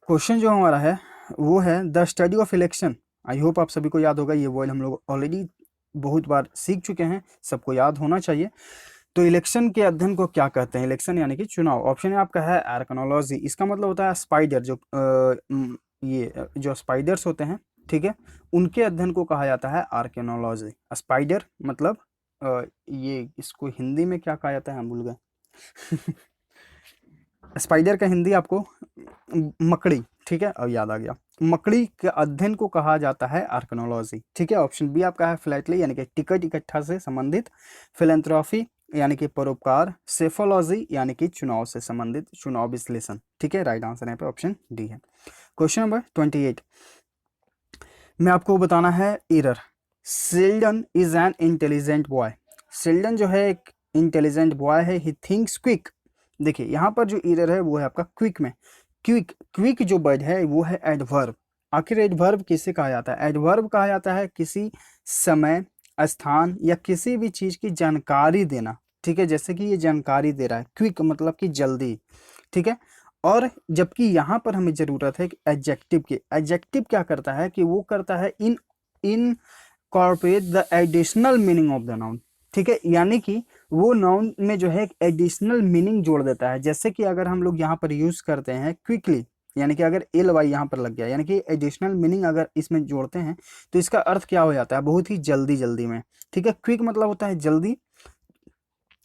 क्वेश्चन जो हमारा है वो है the study of election. I hope आप सभी को याद होगा, ये वर्ड हम लोग ऑलरेडी बहुत बार सीख चुके हैं, सबको याद होना चाहिए। तो इलेक्शन के अध्ययन को क्या कहते हैं, इलेक्शन यानी कि चुनाव। ऑप्शन आपका है आर्कनोलॉजी। इसका मतलब होता है स्पाइडर, जो ये जो स्पाइडर्स होते हैं, ठीक है, उनके अध्ययन को कहा जाता है आर्कियोलॉजी। स्पाइडर मतलब ये इसको हिंदी में क्या कहा जाता है, हम भूल गए। स्पाइडर का हिंदी आपको मकड़ी, ठीक है, अब याद आ गया। मकड़ी के अध्ययन को कहा जाता है आर्कियोलॉजी, ठीक है। ऑप्शन बी आपका है फ्लैटली यानी कि टिकट इकट्ठा से संबंधित, फिलेंथ्रोफी यानी कि परोपकार, सेफोलॉजी यानी कि चुनाव से संबंधित, चुनाव विश्लेषण, ठीक है। राइट आंसर यहाँ पे ऑप्शन डी है। क्वेश्चन नंबर 28 में आपको बताना है error. Sheldon is an intelligent boy. Sheldon जो है एक इंटेलिजेंट बॉय है, ही थिंक्स क्विक। देखिए यहाँ पर जो एरर है वो है आपका क्विक में। क्विक, क्विक जो वर्ड है वो है एडवर्ब। आखिर एडवर्ब किसे कहा जाता है? एडवर्ब कहा जाता है किसी समय, स्थान या किसी भी चीज की जानकारी देना, ठीक है, जैसे कि ये जानकारी दे रहा है, क्विक मतलब कि जल्दी, ठीक है। और जबकि यहाँ पर हमें जरूरत है एडजेक्टिव की। एडजेक्टिव क्या करता है कि वो करता है in corporate the additional meaning of the noun, ठीक है, यानी कि वो नाउन में जो है एक एडिशनल मीनिंग जोड़ देता है। जैसे कि अगर हम लोग यहाँ पर यूज करते हैं क्विकली, यानी कि अगर एल वाई यहाँ पर लग गया, यानी कि एडिशनल मीनिंग अगर इसमें जोड़ते हैं तो इसका अर्थ क्या हो जाता है? बहुत ही जल्दी जल्दी में, ठीक है। क्विक मतलब होता है जल्दी,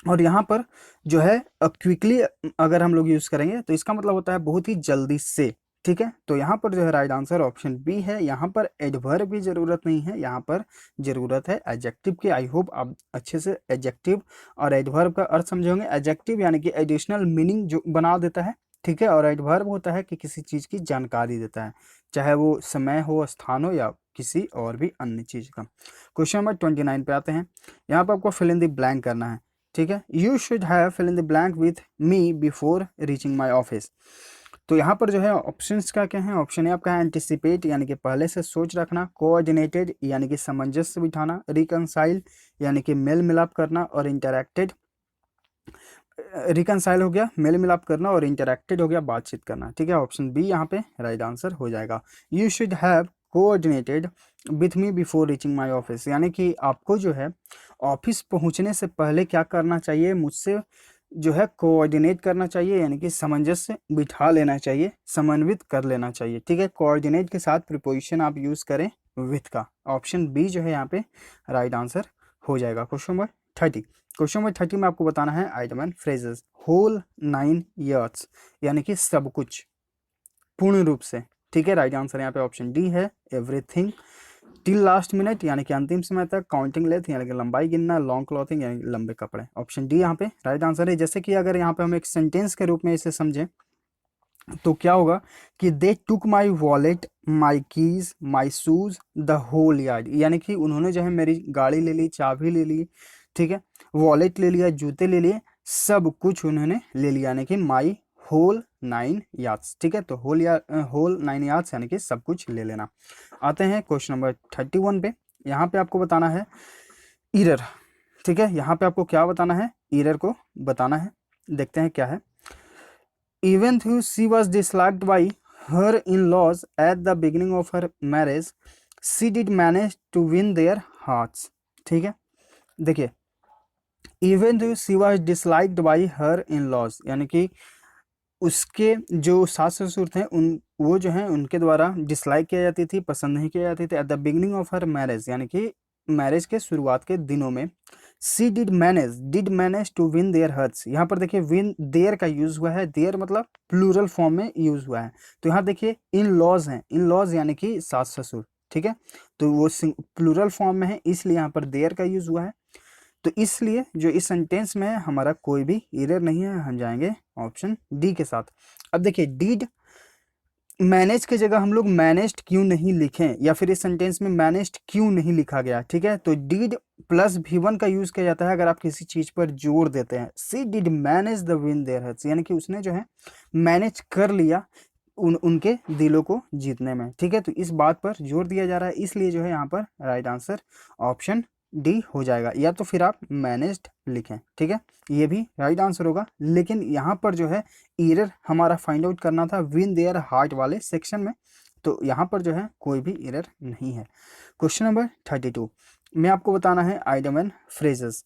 और यहाँ पर जो है क्विकली अगर हम लोग यूज करेंगे तो इसका मतलब होता है बहुत ही जल्दी से, ठीक है। तो यहाँ पर जो है राइट आंसर ऑप्शन बी है। यहाँ पर एडवर्ब की जरूरत नहीं है, यहाँ पर जरूरत है एडजेक्टिव की। आई होप आप अच्छे से एडजेक्टिव और एडवर्ब का अर्थ समझे होंगे। एडजेक्टिव यानी कि एडिशनल मीनिंग जो बना देता है, ठीक है, और एडवर्ब होता है कि किसी चीज की जानकारी देता है, चाहे वो समय हो, स्थान हो या किसी और भी अन्य चीज का। क्वेश्चन नंबर 29 पे आते हैं। यहाँ पर आपको फिल इन द ब्लैंक करना है, ठीक है। You should have fill in the blank with me before reaching my office. तो यहाँ पर जो है ऑप्शंस क्या क्या हैं? ऑप्शन ए आपका है एंटिसिपेट यानी कि पहले से सोच रखना, कोऑर्डिनेटेड यानी कि सामंजस्य बिठाना, रिकनसाइल यानी कि मेल मिलाप करना, और इंटरैक्टेड, रिकनसाइल हो गया मेल मिलाप करना, और इंटरैक्टेड हो गया बातचीत करना, ठीक है। ऑप्शन बी यहाँ पे राइट आंसर हो जाएगा। You should have coordinated with me before reaching my office, यानी कि आपको जो है ऑफिस पहुंचने से पहले क्या करना चाहिए? मुझसे जो है कोऑर्डिनेट करना चाहिए, यानी कि सामंजस्य बिठा लेना चाहिए, समन्वित कर लेना चाहिए, ठीक है। कोऑर्डिनेट के साथ प्रीपोजिशन आप यूज करें विथ का। ऑप्शन बी जो है यहाँ पे राइट आंसर हो जाएगा। Question number 30। क्वेश्चन नंबर 30 में आपको बताना है idiom and phrases. Whole 9 years यानी कि सब कुछ, पूर्ण रूप से, ठीक है। राइट आंसर यहाँ पे ऑप्शन डी है, एवरीथिंग। टिल लास्ट मिनट यानी कि अंतिम समय तक, काउंटिंग लेंथ यानी कि लंबाई गिनना, लॉन्ग क्लॉथिंग यानी कि लंबे कपड़े। ऑप्शन डी यहाँ पे राइट आंसर है। जैसे कि अगर यहाँ पे हम एक सेंटेंस के रूप में इसे समझें तो क्या होगा कि they took my wallet, my keys, my shoes, the whole yard, यानी कि उन्होंने जो है मेरी गाड़ी ले ली, चाबी ले ली, ठीक है, वॉलेट ले लिया, जूते ले लिए, सब कुछ उन्होंने ले लिया, यानी कि माई होल 9 यार्ड्स, ठीक है। तो होल 9 यार्ड्स यानी कि सब कुछ ले लेना। आते हैं क्वेश्चन नंबर 31 पे। यहाँ पे आपको बताना है ईरर, ठीक है। यहाँ पे आपको क्या बताना है? ईरर को बताना है। देखते हैं क्या है। Even though she was disliked by her in-laws at the beginning of her marriage, she did manage to win their hearts, ठीक है। देखिए, even though she was disliked by her in-laws यानी कि उसके जो सास ससुर थे उन वो जो है उनके द्वारा डिसलाइक किया जाती थी, पसंद नहीं किया जाती थी। At the beginning of her marriage यानी कि मैरिज के शुरुआत के दिनों में। She did manage to win their hearts. यहाँ पर देखिए विन देयर का यूज हुआ है, देयर मतलब प्लूरल फॉर्म में यूज हुआ है। तो यहाँ देखिए इन लॉज हैं, इन लॉज यानी कि सास ससुर, ठीक है। तो वो प्लूरल फॉर्म में है इसलिए यहाँ पर देयर का यूज हुआ है। तो इसलिए जो इस सेंटेंस में है हमारा कोई भी एरर नहीं है, हम जाएंगे ऑप्शन डी के साथ। अब देखिए डीड मैनेज की जगह हम लोग मैनेज्ड क्यों नहीं लिखें, या फिर इस सेंटेंस में मैनेज्ड क्यों नहीं लिखा गया, ठीक है। तो डीड प्लस V1 का यूज किया जाता है अगर आप किसी चीज पर जोर देते हैं। She did manage the win their hearts यानी कि उसने जो है मैनेज कर लिया उनके दिलों को जीतने में, ठीक है। तो इस बात पर जोर दिया जा रहा है, इसलिए जो है यहाँ पर राइट आंसर ऑप्शन डी हो जाएगा। या तो फिर आप मैनेज्ड लिखें, ठीक है, ये भी राइट आंसर होगा। लेकिन यहाँ पर जो है एरर हमारा फाइंड आउट करना था विन देयर हार्ट वाले सेक्शन में, तो यहाँ पर जो है कोई भी एरर नहीं है। क्वेश्चन नंबर 32 में आपको बताना है idiom and phrases.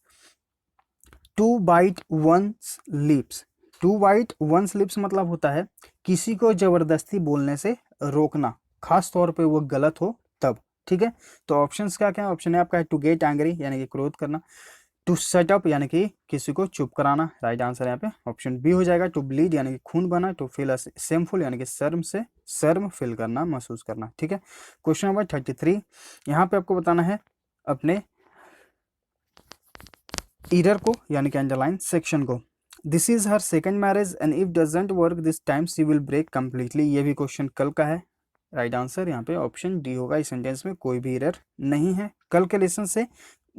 To bite one's lips. To bite one's lips मतलब होता है किसी को जबरदस्ती बोलने से रोकना, खास तौर पे वो गलत हो तब, ठीक है। तो ऑप्शंस क्या क्या है? ऑप्शन है आपका है टू गेट एंग्री यानी कि क्रोध करना, टू सेट अप यानी कि किसी को चुप कराना, राइट आंसर यहाँ पे ऑप्शन बी हो जाएगा। टू ब्लीड यानी कि खून बना, टू फील शेमफुल यानी कि शर्म फील करना, महसूस करना, ठीक है। क्वेश्चन नंबर 33 यहाँ पे आपको बताना है अपने एरर को यानी कि अंडरलाइन सेक्शन को। This is her second marriage and if doesn't work this time she will break completely. ये भी क्वेश्चन कल का है, राइट आंसर यहाँ पे ऑप्शन डी होगा। इस सेंटेंस में कोई भी एरर नहीं है। कल के लेसन से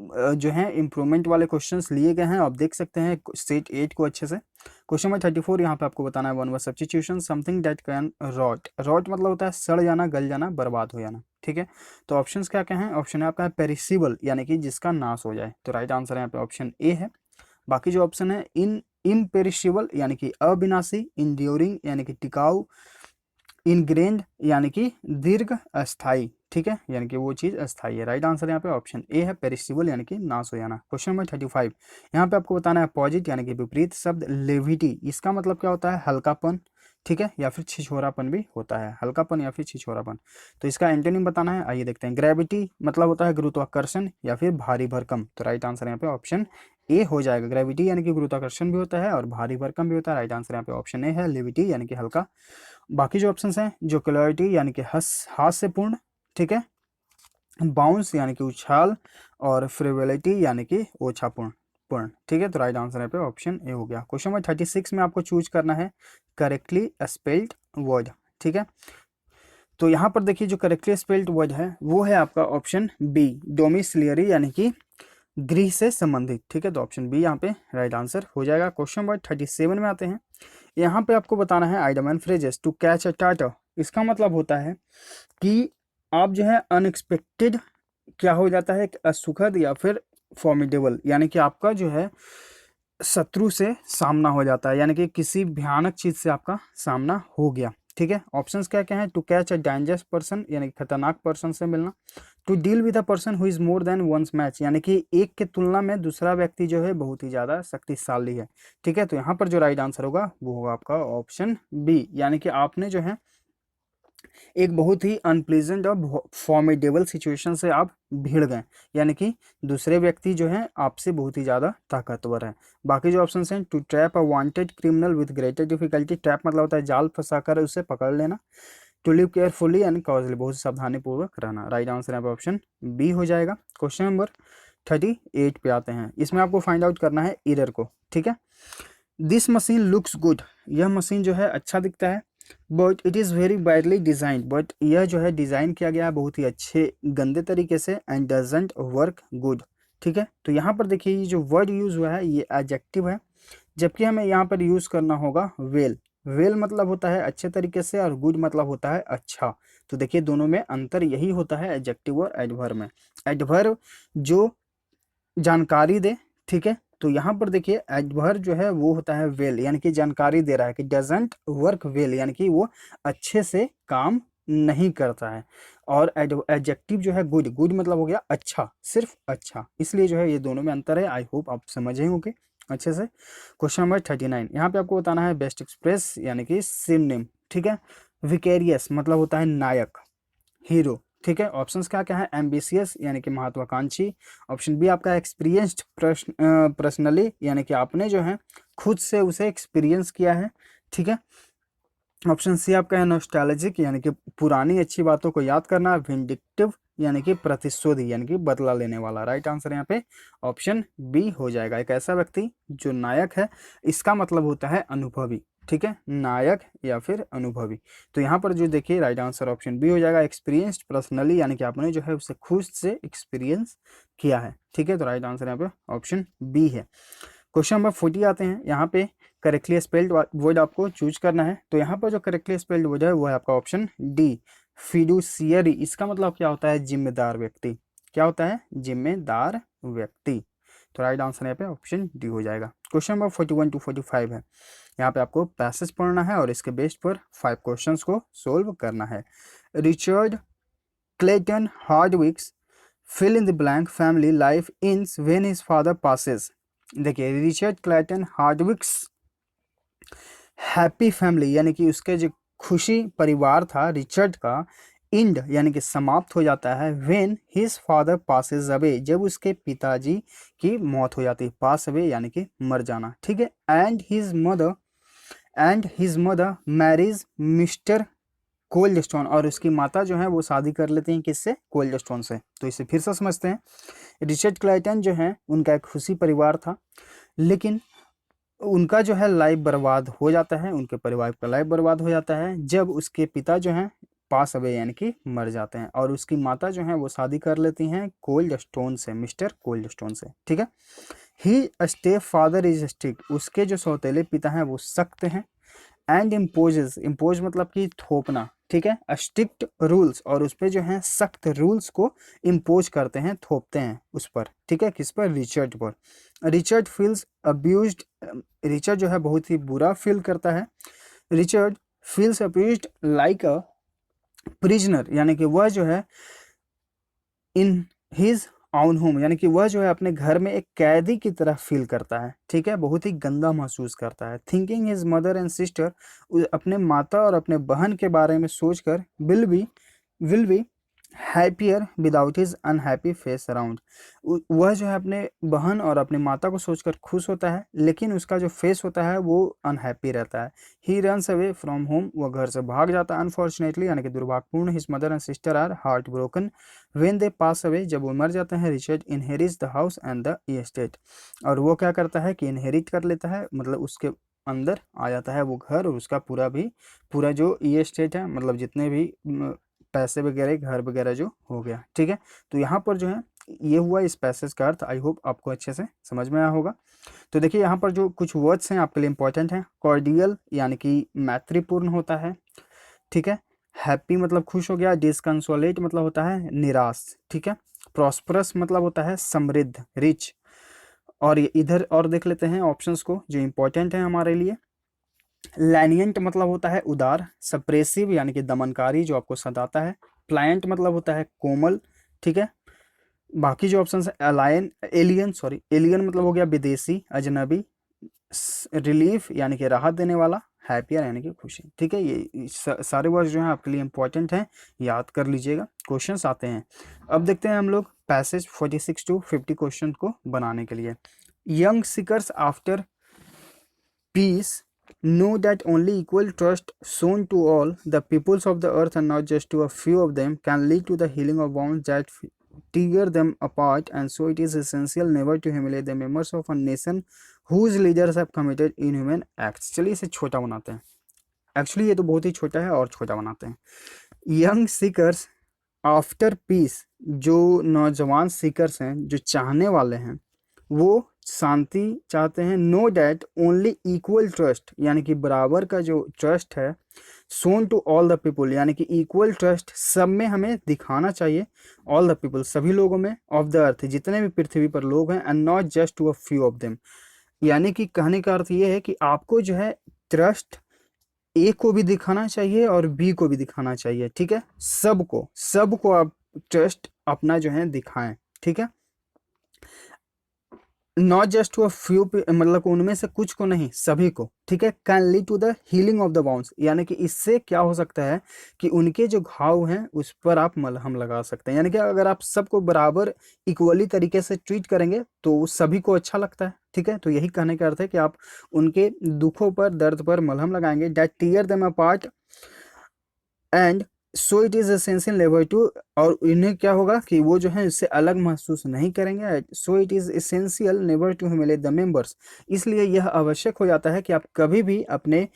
जो है इम्प्रूवमेंट वाले क्वेश्चंस लिए गए हैं, आप देख सकते हैं सेट 8 को अच्छे से। क्वेश्चन नंबर 34 यहाँ पे आपको बताना है, one word substitution, something that can rot. Rot मतलब होता है सड़ जाना, गल जाना, बर्बाद हो जाना, ठीक है। तो ऑप्शंस क्या क्या हैं? ऑप्शन है आपका है पेरिसिबल, यानी कि जिसका नाश हो जाए, तो राइट आंसर यहाँ पे ऑप्शन ए है। बाकी जो ऑप्शन है इम्पेरिशिबल यानी कि अविनाशी, इंड्योरिंग यानी कि टिकाऊ, इनग्रेन्ड यानी कि दीर्घ अस्थाई, ठीक है, यानी कि वो चीज अस्थाई है। राइट आंसर यहाँ पे ऑप्शन ए है, पेरिसिबल यानी कि नाश हो जाना। क्वेश्चन नंबर 35 यहाँ पे आपको बताना है अपोजिट यानी कि विपरीत शब्द लेविटी, इसका मतलब क्या होता है? हल्कापन, ठीक है, या फिर छिछोरापन भी होता है, हल्कापन या फिर छिछोरापन। तो इसका एंटोनिम बताना है, आइए देखते हैं। ग्रेविटी मतलब होता है गुरुत्वाकर्षण या फिर भारी भरकम, तो राइट आंसर यहाँ पे ऑप्शन ए हो जाएगा। ग्रेविटी यानी कि गुरुत्वाकर्षण भी होता है और भारी भरकम भी होता है, राइट आंसर यहाँ पे ऑप्शन ए है, लेविटी यानी कि हल्का। बाकी जो ऑप्शंस हैं, जोकुलरिटी यानी कि हास्यपूर्ण, ठीक है, बाउंस यानी कि उछाल, और फ्रिवलिटी यानी कि ओछापूर्ण पूर्ण, ठीक है, तो राइट आंसर है पे ऑप्शन ए हो गया। क्वेश्चन नंबर 36 में आपको चूज करना है करेक्टली स्पेल्ड वर्ड, ठीक है। तो यहाँ पर देखिए जो करेक्टली स्पेल्ड वर्ड है वो है आपका ऑप्शन बी, डोमिसिलियरी यानी कि गृह से संबंधित, ठीक है, तो ऑप्शन बी यहाँ पे राइट आंसर हो जाएगा। क्वेश्चन नंबर 37 में आते हैं। यहाँ पे आपको बताना है idiom and phrases to catch a टाटा, इसका मतलब होता है कि आप जो है अनएक्सपेक्टेड क्या हो जाता है, एक असुखद या फिर फॉर्मिडेबल, यानी कि आपका जो है शत्रु से सामना हो जाता है, यानी कि किसी भयानक चीज से आपका सामना हो गया, ठीक है। ऑप्शंस क्या क्या हैं? To catch a dangerous person यानी कि खतरनाक पर्सन से मिलना, to deal with a person who is more than one's match, यानी कि एक के तुलना में दूसरा व्यक्ति जो है बहुत ही ज्यादा शक्तिशाली है, ठीक है। तो यहाँ पर जो राइट आंसर होगा वो होगा आपका ऑप्शन बी, यानी कि आपने जो है एक बहुत ही अनप्लीजेंट और फॉर्मिडेबल सिचुएशन से आप भिड़ गए, यानी कि दूसरे व्यक्ति जो है आपसे बहुत ही ज़्यादा ताकतवर है। बाकी जो ऑप्शन हैं, to trap a wanted criminal with greater difficulty, trap मतलब होता है जाल फंसाकर उसे पकड़ लेना, to live carefully and causally, बहुत सावधानी पूर्वक रहना, राइट आंसर यहाँ पे ऑप्शन बी हो जाएगा। क्वेश्चन नंबर 38 पे आते हैं। इसमें आपको फाइंड आउट करना है एरर को, ठीक है। दिस मशीन लुक्स गुड, यह मशीन जो है अच्छा दिखता है, but it is very badly design, but यह जो है डिज़ाइन किया गया है बहुत ही अच्छे गंदे तरीके से, एंड डजेंट वर्क गुड, ठीक है। तो यहाँ पर देखिए ये जो वर्ड यूज़ हुआ है ये एडजेक्टिव है, जबकि हमें यहाँ पर यूज़ करना होगा वेल। वेल मतलब होता है अच्छे तरीके से और गुड मतलब होता है अच्छा। तो देखिए दोनों में अंतर यही होता है एडजेक्टिव और एडवर्ब में। एडवर्ब जो जानकारी दे, ठीक है, तो यहाँ पर देखिए एडवर्ब जो है वो होता है वेल, यानी कि जानकारी दे रहा है कि डजंट वर्क वेल, यानी कि वो अच्छे से काम नहीं करता है। और एडजेक्टिव जो है गुड, गुड मतलब हो गया अच्छा, सिर्फ अच्छा, इसलिए जो है ये दोनों में अंतर है। आई होप आप समझे होंगे अच्छे से। क्वेश्चन नंबर 39 यहाँ पे आपको बताना है बेस्ट एक्सप्रेस यानी कि सिनोनिम, ठीक है। विकेरियस मतलब होता है नायक, हीरो, ठीक है। ऑप्शंस क्या क्या है? एम्बिशियस यानी कि महत्वाकांक्षी, ऑप्शन बी आपका एक्सपीरियंस्ड पर्सनली यानी कि आपने जो है खुद से उसे एक्सपीरियंस किया है, ठीक है। ऑप्शन सी आपका है नॉस्टैल्जिक यानी कि पुरानी अच्छी बातों को याद करना, विंडिक्टिव यानी कि प्रतिशोधी यानी कि बदला लेने वाला, राइट आंसर यहाँ पे ऑप्शन बी हो जाएगा। एक ऐसा व्यक्ति जो नायक है, इसका मतलब होता है अनुभवी, ठीक है, नायक या फिर अनुभवी। तो यहाँ पर जो देखिए राइट आंसर ऑप्शन बी हो जाएगा, एक्सपीरियंस्ड पर्सनली यानी कि आपने जो है उसे खुद से एक्सपीरियंस किया है, ठीक है। तो राइट आंसर यहाँ पे ऑप्शन बी है। क्वेश्चन नंबर 40 आते हैं। यहाँ पे करेक्टली स्पेल्ड वर्ड आपको चूज करना है। तो यहाँ पर जो करेक्टली स्पेल्ड वर्ड है वो है आपका ऑप्शन डी, फिडुशियरी। इसका मतलब क्या होता है? जिम्मेदार व्यक्ति। क्या होता है? जिम्मेदार व्यक्ति। तो राइट आंसर यहाँ पे ऑप्शन डी हो जाएगा। क्वेश्चन नंबर 41 to 45 है। यहाँ पे आपको पैसेज पढ़ना है और इसके बेस पर 5 क्वेश्चंस को सोल्व करना है। Richard Clayton Hardwicks fill in the blank family life ends when his father passes। देखिए Richard Clayton Hardwicks happy family यानी कि उसके जो खुशी परिवार था रिचर्ड का, इंड यानी कि समाप्त हो जाता है when his father passes away, जब उसके पिताजी की मौत हो जाती है। पास अवे यानी कि मर जाना, ठीक है। And his mother marriage mister cold stone, और उसकी माता जो है वो शादी कर लेती हैं किससे? कोल्ड स्टोन से। तो इसे फिर से समझते हैं। रिचर्ड क्लाइटन जो है उनका एक खुशी परिवार था, लेकिन उनका जो है लाइफ बर्बाद हो जाता है, उनके परिवार का लाइफ बर्बाद हो जाता है जब उसके पिता जो हैं पास अवे यानी कि मर जाते हैं। और उसकी माता जो है वो शादी कर लेती हैं कोल्ड स्टोन से, मिस्टर कोल्ड स्टोन से, ठीक है। ही स्टेप फादर इज स्ट्रिक्ट, उसके जो सौतेले पिता हैं वो सख्त हैं। एंड इम्पोजेस, इम्पोज मतलब कि थोपना, ठीक है, स्ट्रिक्ट रूल्स, और उस पर जो है सख्त रूल्स को इम्पोज करते हैं, थोपते हैं उस पर, ठीक है, किस पर, रिचर्ड पर। रिचर्ड फील्स अब्यूज्ड, रिचर्ड जो है बहुत ही बुरा फील करता है। Richard feels abused like a prisoner, यानी कि वह जो है इन हिज ऑन होम, यानी कि वह जो है अपने घर में एक कैदी की तरह फील करता है, ठीक है, बहुत ही गंदा महसूस करता है। Thinking his mother and sister, अपने माता और अपने बहन के बारे में सोचकर will be happier without his unhappy face around, वह जो है अपने बहन और अपने माता को सोचकर खुश होता है, लेकिन उसका जो फेस होता है वो अनहैप्पी रहता है। He runs away from home, वह घर से भाग जाता है। अनफॉर्चुनेटली, यानी कि दुर्भाग्यपूर्ण, his mother and sister are heart broken when they pass away, जब वो मर जाते हैं। Richard inherits the house and the estate, और वो क्या करता है कि इनहेरिट कर लेता है, मतलब उसके अंदर आ जाता है वो घर और उसका पूरा जो एस्टेट है, मतलब जितने भी पैसे वगैरह, घर वगैरह जो हो गया, ठीक है। तो यहाँ पर जो है ये हुआ इस पैसेज का अर्थ। आई होप आपको अच्छे से समझ में आया होगा। तो देखिए यहाँ पर जो कुछ वर्ड्स हैं आपके लिए इंपॉर्टेंट हैं। कॉर्डियल यानी कि मैत्रीपूर्ण होता है, ठीक है। हैप्पी मतलब खुश हो गया। डिसकंसोलेट मतलब होता है निराश, ठीक है। प्रॉस्परस मतलब होता है समृद्ध, रिच। और ये इधर और देख लेते हैं ऑप्शंस को जो इंपॉर्टेंट है हमारे लिए। लैनियंट मतलब होता है उदार। सप्रेसिव यानी कि दमनकारी, जो आपको सताता है। प्लायंट मतलब होता है कोमल, ठीक है। बाकी जो ऑप्शन है एलियन मतलब हो गया विदेशी, अजनबी। रिलीफ यानी कि राहत देने वाला। हैप्पियर यानी कि खुशी, ठीक है। ये सारे वर्ड जो हैं आपके लिए इंपॉर्टेंट हैं, याद कर लीजिएगा, क्वेश्चंस आते हैं। अब देखते हैं हम लोग पैसेज 46 to 50 क्वेश्चन को बनाने के लिए। Young seekers after peace know that only equal trust shown to all the peoples of the earth and not just to a few of them can lead to the healing of wounds that tear them apart, and so it is essential never to humiliate the members of a nation whose leaders have committed inhuman acts। चलिए इसे छोटा बनाते हैं, actually ये तो बहुत ही छोटा है और छोटा बनाते हैं। यंग सीकर्स आफ्टर पीस, जो नौजवान सीकर्स हैं, जो चाहने वाले हैं, वो शांति चाहते हैं। Know that only equal trust, यानी कि बराबर का जो ट्रस्ट है। सोन टू ऑल द पीपुल, यानी कि इक्वल ट्रस्ट सब में हमें दिखाना चाहिए। ऑल द पीपुल, सभी लोगों में। ऑफ द अर्थ, जितने भी पृथ्वी पर लोग हैं। And not just to a few of them, यानी कि कहने का अर्थ ये है कि आपको जो है ट्रस्ट ए को भी दिखाना चाहिए और बी को भी दिखाना चाहिए, ठीक है। सबको आप ट्रस्ट अपना जो है दिखाएं, ठीक है। Not just to a few, मतलब उनमें से कुछ को नहीं, सभी को, ठीक है। Can lead to the healing of the bounds, यानी कि इससे क्या हो सकता है कि उनके जो घाव हैं उस पर आप मलहम लगा सकते हैं। यानी कि अगर आप सबको बराबर इक्वली तरीके से ट्रीट करेंगे तो सभी को अच्छा लगता है, ठीक है। तो यही कहने का अर्थ है कि आप उनके दुखों पर, दर्द पर मलहम लगाएंगे। That tear them apart and so it is essential never to, और इन्हें क्या होगा कि वो जो है इससे अलग महसूस नहीं करेंगे। So it is essential never to humiliate the members, इसलिए यह आवश्यक हो जाता है कि आप कभी भी अपने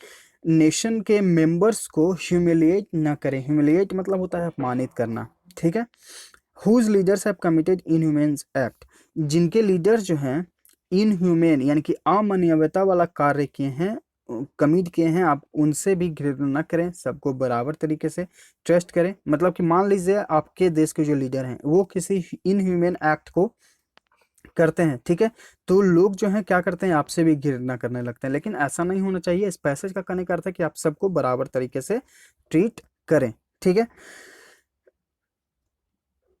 नेशन के मेंबर्स को ह्यूमिलिएट न करें। ह्यूमिलिएट मतलब होता है अपमानित करना, ठीक है। Whose leaders have committed inhuman act, जिनके लीडर्स जो हैं इनह्यूमेन यानी कि अमानवीयता वाला कार्य किए हैं, कमिट किए हैं, आप उनसे भी घृणा न करें। सबको बराबर तरीके से ट्रस्ट करें। मतलब कि मान लीजिए आपके देश के जो लीडर हैं वो किसी इनह्यूमन एक्ट को करते हैं, ठीक है, तो लोग जो हैं क्या करते हैं, आपसे भी घृणा करने लगते हैं। लेकिन ऐसा नहीं होना चाहिए। इस पैसेज का कहने का अर्थ है कि आप सबको बराबर तरीके से ट्रीट करें, ठीक है।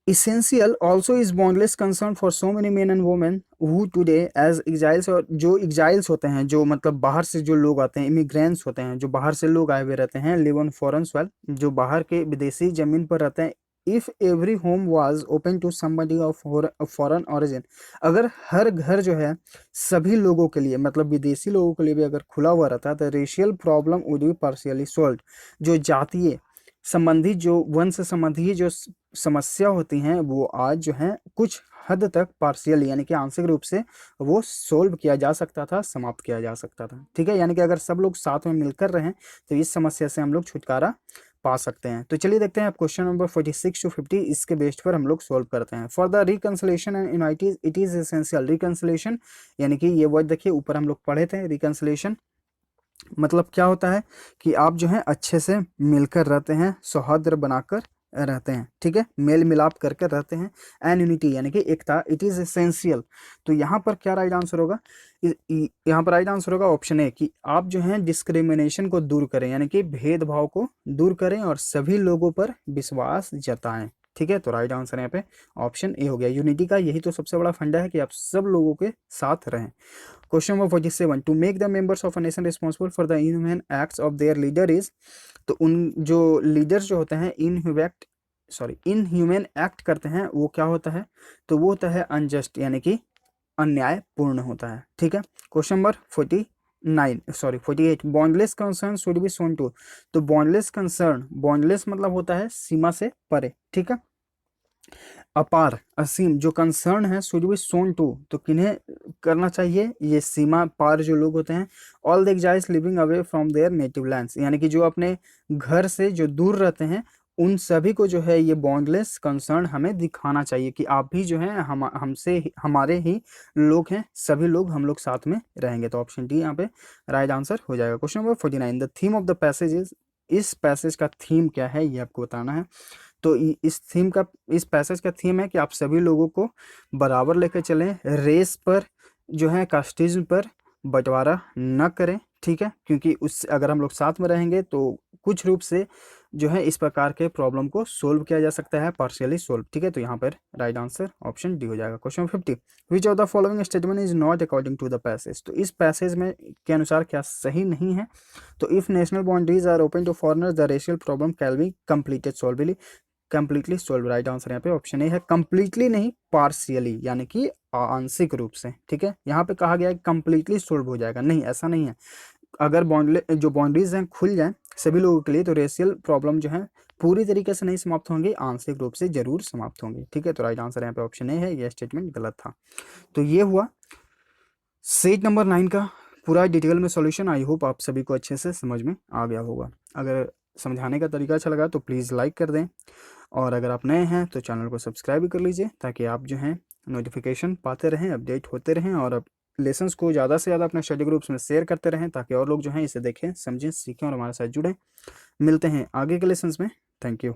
Essential also is boundless concern for so many men and women who today as exiles, और जो exiles होते हैं, जो मतलब बाहर से जो लोग आते हैं, immigrants होते हैं, जो बाहर से लोग आए हुए रहते हैं, live on foreign soil, जो बाहर के विदेशी जमीन पर रहते हैं। If every home was open to somebody of foreign origin, अगर हर घर जो है सभी लोगों के लिए, मतलब विदेशी लोगों के लिए भी अगर खुला हुआ रहता है, तो racial problem would be partially solved, जो जातीय संबंधी, जो वंश संबंधी जो समस्या होती हैं वो आज जो है कुछ हद तक पार्शियल यानी कि आंशिक रूप से वो सोल्व किया जा सकता था, समाप्त किया जा सकता था, ठीक है। यानी कि अगर सब लोग साथ में मिलकर रहें तो इस समस्या से हम लोग छुटकारा पा सकते हैं। तो चलिए देखते हैं आप क्वेश्चन नंबर 46 टू 50 इसके बेस्ड पर हम लोग सॉल्व करते हैं। For the reconciliation and unity it is essential. Reconciliation यानी कि ये वर्ड देखिए ऊपर हम लोग पढ़े थे। रिकंसिलिएशन मतलब क्या होता है कि आप जो है अच्छे से मिलकर रहते हैं, सौहार्द बनाकर रहते हैं, ठीक है, मेल मिलाप करके रहते हैं। एंड यूनिटी यानी कि एकता, इट इज एसेंशियल। तो यहाँ पर क्या राइट आंसर होगा? यहाँ पर राइट आंसर होगा ऑप्शन ए कि आप जो है डिस्क्रिमिनेशन को दूर करें, यानी कि भेदभाव को दूर करें और सभी लोगों पर विश्वास जताएं, ठीक है। तो राइट आंसर यहाँ पे ऑप्शन ए हो गया। यूनिटी का यही तो सबसे बड़ा फंडा है कि आप सब लोगों के साथ रहें। Question number 47 to make the members of a nation responsible for the inhuman acts of their leader is. तो उन जो लीडर्स जो होते हैं इनह्यूमन एक्ट करते हैं वो क्या होता है? तो वो होता है अनजस्ट यानी कि अन्यायपूर्ण होता है, ठीक है। Question number 48 boundless concern should be shown to. तो बॉन्डलेस मतलब होता है सीमा से परे, ठीक है। अपार असीम जो कंसर्न है शुड बी शोन टू, तो किन्हें करना चाहिए? ये सीमा पार जो लोग होते हैं। All the exiles living away from their native lands, यानी कि जो अपने घर से जो दूर रहते हैं उन सभी को जो है ये बॉन्डलेस कंसर्न हमें दिखाना चाहिए कि आप भी जो है हमारे ही लोग हैं, सभी लोग हम लोग साथ में रहेंगे। तो ऑप्शन डी यहाँ पे राइट आंसर हो जाएगा। Question number 49 the theme of the passage is. इस पैसेज का थीम क्या है ये आपको बताना है। तो इस पैसेज का थीम है कि आप सभी लोगों को बराबर लेकर चलें, रेस पर जो है कास्टिज्म पर बंटवारा न करें, ठीक है, क्योंकि उससे अगर हम लोग साथ में रहेंगे तो कुछ रूप से जो है इस प्रकार के प्रॉब्लम को सोल्व किया जा सकता है, पार्शियली सोल्व, ठीक है। तो यहाँ पर राइट आंसर ऑप्शन डी हो जाएगा। Question 50 which of the following statement is not according to the passage. तो इस पैसेज में के अनुसार क्या सही नहीं है? तो if national boundaries are open to foreigners the racial problem can be completely solve. Right answer यहाँ पे ऑप्शन ए है, कंप्लीटली नहीं पार्शियली यानी कि आंशिक रूप से, ठीक है। यहाँ पे कहा गया है कंप्लीटली सोल्व हो जाएगा, नहीं ऐसा नहीं है। अगर बाउंड्रीज हैं खुल जाएं सभी लोगों के लिए तो रेशियल प्रॉब्लम जो है पूरी तरीके से नहीं समाप्त होंगे, आंशिक रूप से जरूर समाप्त होंगे, ठीक है। तो राइट आंसर यहाँ पे ऑप्शन ए है, यह स्टेटमेंट गलत था। तो ये हुआ सेट नंबर 9 का पूरा डिटेल में सॉल्यूशन। आई होप आप सभी को अच्छे से समझ में आ गया होगा। अगर समझाने का तरीका अच्छा लगा तो प्लीज़ लाइक कर दें, और अगर आप नए हैं तो चैनल को सब्सक्राइब भी कर लीजिए ताकि आप जो हैं नोटिफिकेशन पाते रहें, अपडेट होते रहें, और अब लेसन्स को ज़्यादा से ज़्यादा अपने स्टडी ग्रुप्स में शेयर करते रहें ताकि और लोग जो हैं इसे देखें, समझें, सीखें और हमारे साथ जुड़ें। मिलते हैं आगे के लेसन्स में। Thank you.